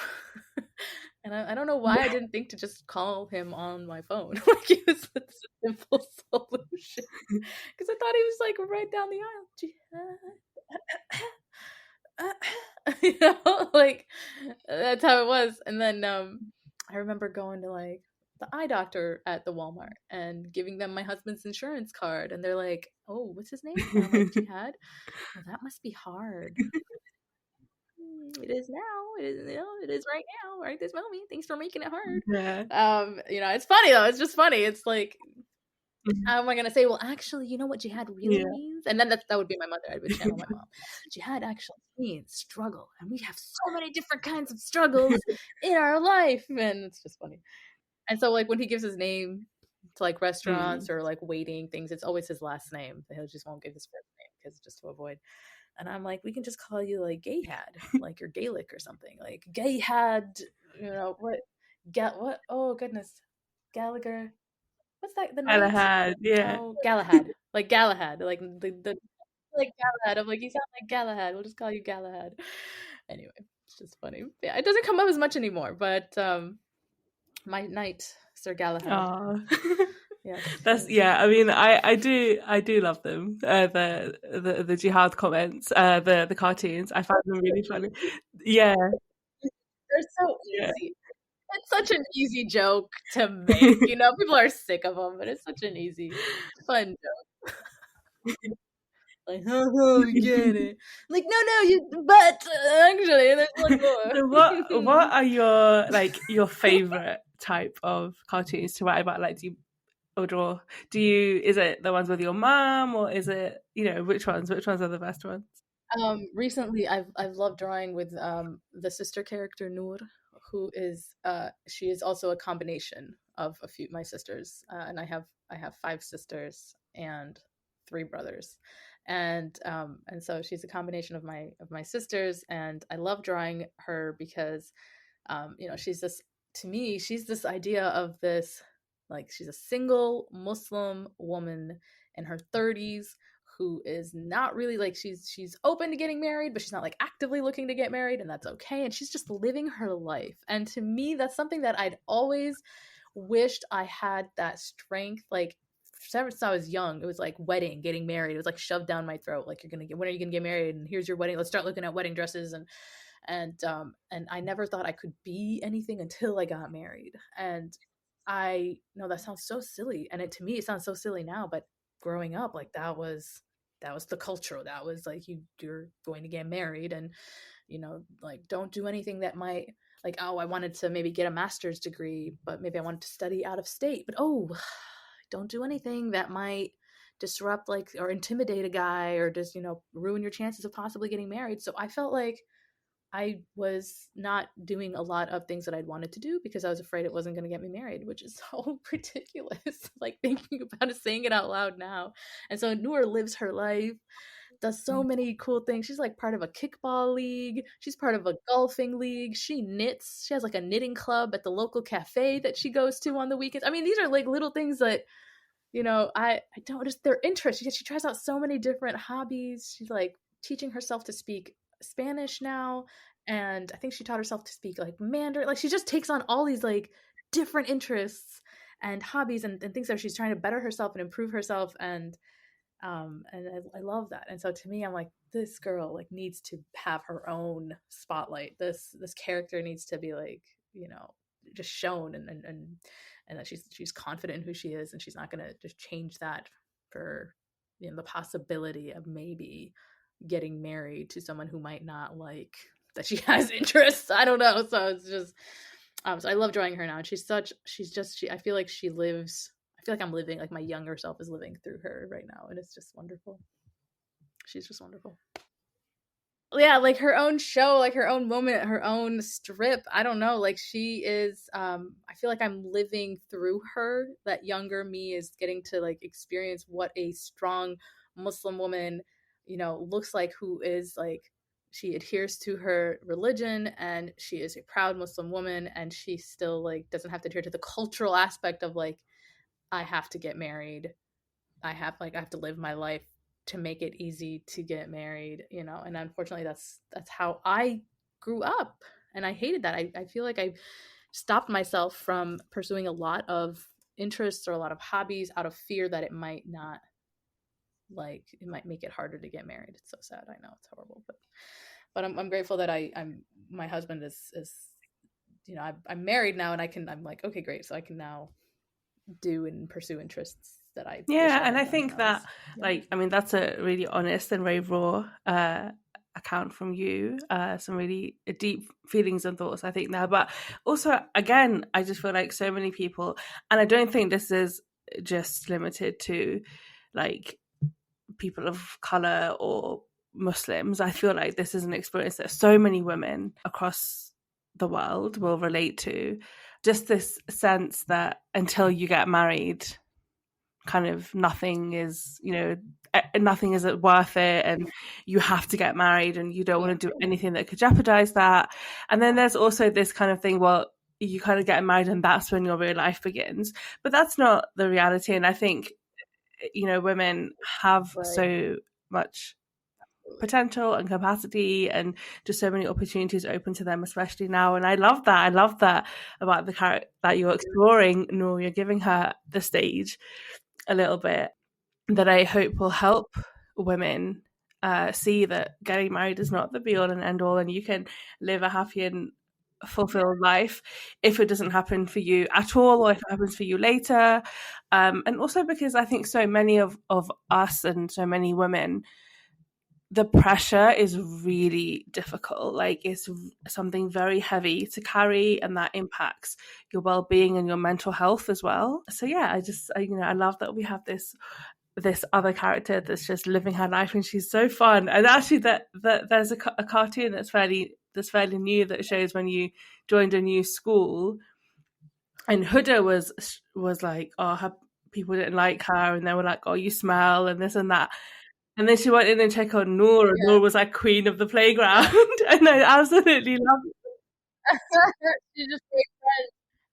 And I don't know why I didn't think to just call him on my phone. Like it was a simple solution. Because I thought he was like right down the aisle. Jihad. You know, like that's how it was. And then I remember going to like the eye doctor at the Walmart and giving them my husband's insurance card. And they're like, oh, what's his name? And I'm like, Jihad. Well, that must be hard. It is now. It is, you know, it is right now, right this moment. Thanks for making it hard. Yeah. You know, it's funny though. It's just funny. It's like, how am I gonna say? Well, actually, you know what jihad really means? And then that would be my mother. I would channel my mom. Jihad actually means struggle, and we have so many different kinds of struggles in our life, and it's just funny. And so, like when he gives his name to like restaurants or like waiting things, it's always his last name. He just won't give his first name because just to avoid. And I'm like, we can just call you like Gehad, like you're Gaelic or something, like Gehad. You know what? What? Oh goodness, Gallagher. What's that? The knight? Galahad, yeah. Oh, Galahad. Like Galahad. Like the like Galahad. I'm like, you sound like Galahad. We'll just call you Galahad. Anyway, it's just funny. Yeah, it doesn't come up as much anymore, but my knight, Sir Galahad. Yeah, that's I mean, I do love them. The jihad comments, the cartoons. I find them really funny. Yeah, they're so easy. It's such an easy joke to make. You know, people are sick of them, but it's such an easy, fun joke. Like, oh, we get it. Like, no, you. But actually, there's one more. So what are your favorite type of cartoons to write about? Like, do you or draw? Is it the ones with your mom, or is it which ones? Which ones are the best ones? Recently, I've loved drawing with the sister character Noor, who is she is also a combination of a few my sisters, and I have 5 sisters and 3 brothers, and so she's a combination of my sisters, and I love drawing her because she's this, to me, she's this idea of this, like, she's a single Muslim woman in her 30s who is not really like, she's open to getting married, but she's not like actively looking to get married, and that's okay, and she's just living her life. And to me, that's something that I'd always wished I had, that strength. Like, ever since I was young, it was like wedding, getting married, it was like shoved down my throat, like, when are you gonna get married, and here's your wedding, let's start looking at wedding dresses. And I never thought I could be anything until I got married. And I know that sounds so silly, and to me it sounds so silly now, but growing up, like, that was the culture. That was like, you're going to get married, and like, don't do anything that might, like, oh, I wanted to maybe get a master's degree, but maybe I wanted to study out of state, but don't do anything that might disrupt, like, or intimidate a guy, or just ruin your chances of possibly getting married. So I felt like I was not doing a lot of things that I'd wanted to do because I was afraid it wasn't going to get me married, which is so ridiculous. Like, thinking about it, saying it out loud now. And so Noor lives her life, does so many cool things. She's like part of a kickball league. She's part of a golfing league. She knits. She has like a knitting club at the local cafe that she goes to on the weekends. I mean, these are like little things that, I don't just, their interest. She tries out so many different hobbies. She's like teaching herself to speak Spanish now, and I think she taught herself to speak like Mandarin. Like, she just takes on all these like different interests and hobbies and things that she's trying to better herself and improve herself. And And I love that. And so to me, I'm like, this girl like needs to have her own spotlight. This character needs to be like, you know, just shown, and that she's confident in who she is, and she's not gonna just change that for, you know, the possibility of maybe getting married to someone who might not like that she has interests. I don't know. So it's just so I love drawing her now, and I feel like she lives. I feel like I'm living, like my younger self is living through her right now, and it's just wonderful. She's just wonderful. Yeah, like her own show, like her own moment, her own strip. I don't know. Like she is I feel like I'm living through her. That younger me is getting to like experience what a strong Muslim woman, you know, looks like, who is like, she adheres to her religion, and she is a proud Muslim woman, and she still like doesn't have to adhere to the cultural aspect of like, I have to get married. I have to live my life to make it easy to get married, you know. And unfortunately that's how I grew up, and I hated that. I feel like I stopped myself from pursuing a lot of interests or a lot of hobbies out of fear that it might make it harder to get married. It's so sad. I know it's horrible, but I'm grateful that I'm my husband is you know, I'm married now, and I'm like, okay, great, so I can now do and pursue interests that I Yeah, and I think that, like, I mean, that's a really honest and very raw account from you. Some really deep feelings and thoughts, I think, now. But also, again, I just feel like so many people, and I don't think this is just limited to like people of color or Muslims. I feel like this is an experience that so many women across the world will relate to. Just this sense that until you get married, kind of nothing is, you know, nothing is worth it, and you have to get married, and you don't want to do anything that could jeopardize that. And then there's also this kind of thing, well, you kind of get married and that's when your real life begins. But that's not the reality. And I think, you know, women have so much potential and capacity and just so many opportunities open to them, especially now. And I love that about the character that you're exploring, Noor. You're giving her the stage a little bit, that I hope will help women see that getting married is not the be all and end all, and you can live a happy and fulfilled life if it doesn't happen for you at all, or if it happens for you later. And also because I think so many of us and so many women, the pressure is really difficult. Like, it's something very heavy to carry, and that impacts your well-being and your mental health as well. So yeah, I love that we have this other character that's just living her life, and she's so fun. And actually that there's a cartoon that's fairly new that shows when you joined a new school, and Huda was like, oh, her people didn't like her, and they were like, oh, you smell, and this and that. And then she went in and checked on Noor, and Noor was like queen of the playground. And I absolutely loved it. She just made friends.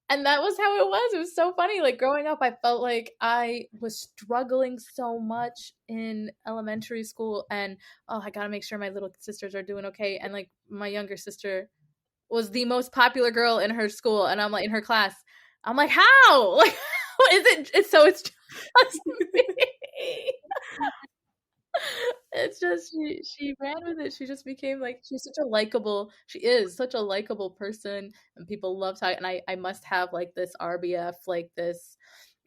And that was how it was. It was so funny. Like growing up, I felt like I was struggling so much in elementary school, and I gotta make sure my little sisters are doing okay. And like my younger sister was the most popular girl in her school, and I'm like, in her class, I'm like, how? Like, what is it? It's just me. It's just she ran with it. She just became like, she is such a likable person, and people love talking. And I must have like this RBF, like this,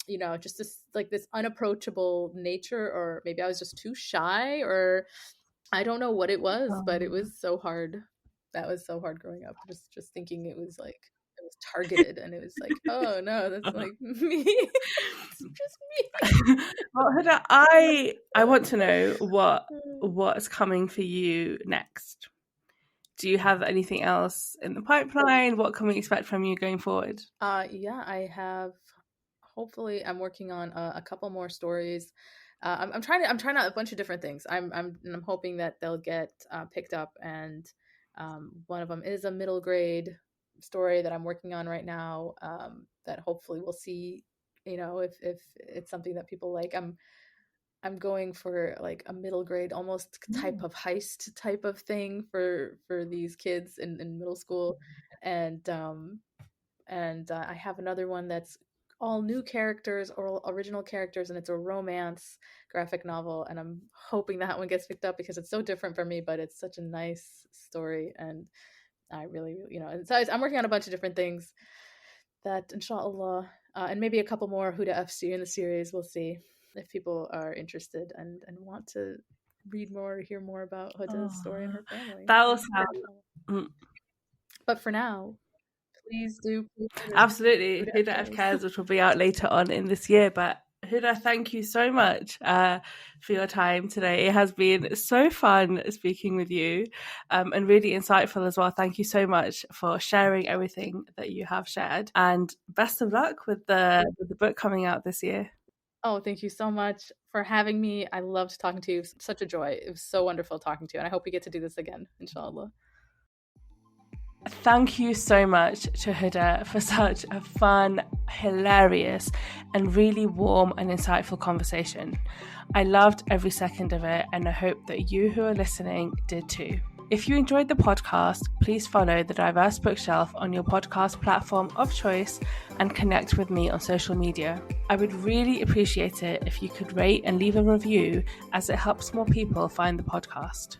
you know, just this like this unapproachable nature, or maybe I was just too shy, or I don't know what it was, but it was so hard. That was so hard growing up. Just thinking it was like, it was targeted, and it was like, oh no, that's like me. It's just me. Well, Huda, I want to know what's coming for you next. Do you have anything else in the pipeline? What can we expect from you going forward? Yeah, I have. Hopefully, I'm working on a couple more stories. I'm trying out a bunch of different things. I'm hoping that they'll get picked up, and one of them is a middle grade story that I'm working on right now. That hopefully we'll see, you know, if it's something that people like. I'm going for like a middle grade almost type of heist type of thing for these kids in middle school, and I have another one that's all new characters or original characters, and it's a romance graphic novel, and I'm hoping that one gets picked up because it's so different for me, but it's such a nice story, and I really, so I'm working on a bunch of different things that inshallah, and maybe a couple more Huda F's in the series. We'll see if people are interested and want to read more or hear more about Huda's story and her family. That will sound... But for now, please do. Absolutely. Huda F Cares, which will be out later on in this year. But Huda, thank you so much for your time today. It has been so fun speaking with you, and really insightful as well. Thank you so much for sharing everything that you have shared, and best of luck with the book coming out this year. Oh, thank you so much for having me. I loved talking to you. It was such a joy. It was so wonderful talking to you, and I hope we get to do this again, inshallah. Thank you so much to Huda for such a fun, hilarious, and really warm and insightful conversation. I loved every second of it, and I hope that you who are listening did too. If you enjoyed the podcast, please follow The Diverse Bookshelf on your podcast platform of choice and connect with me on social media. I would really appreciate it if you could rate and leave a review, as it helps more people find the podcast.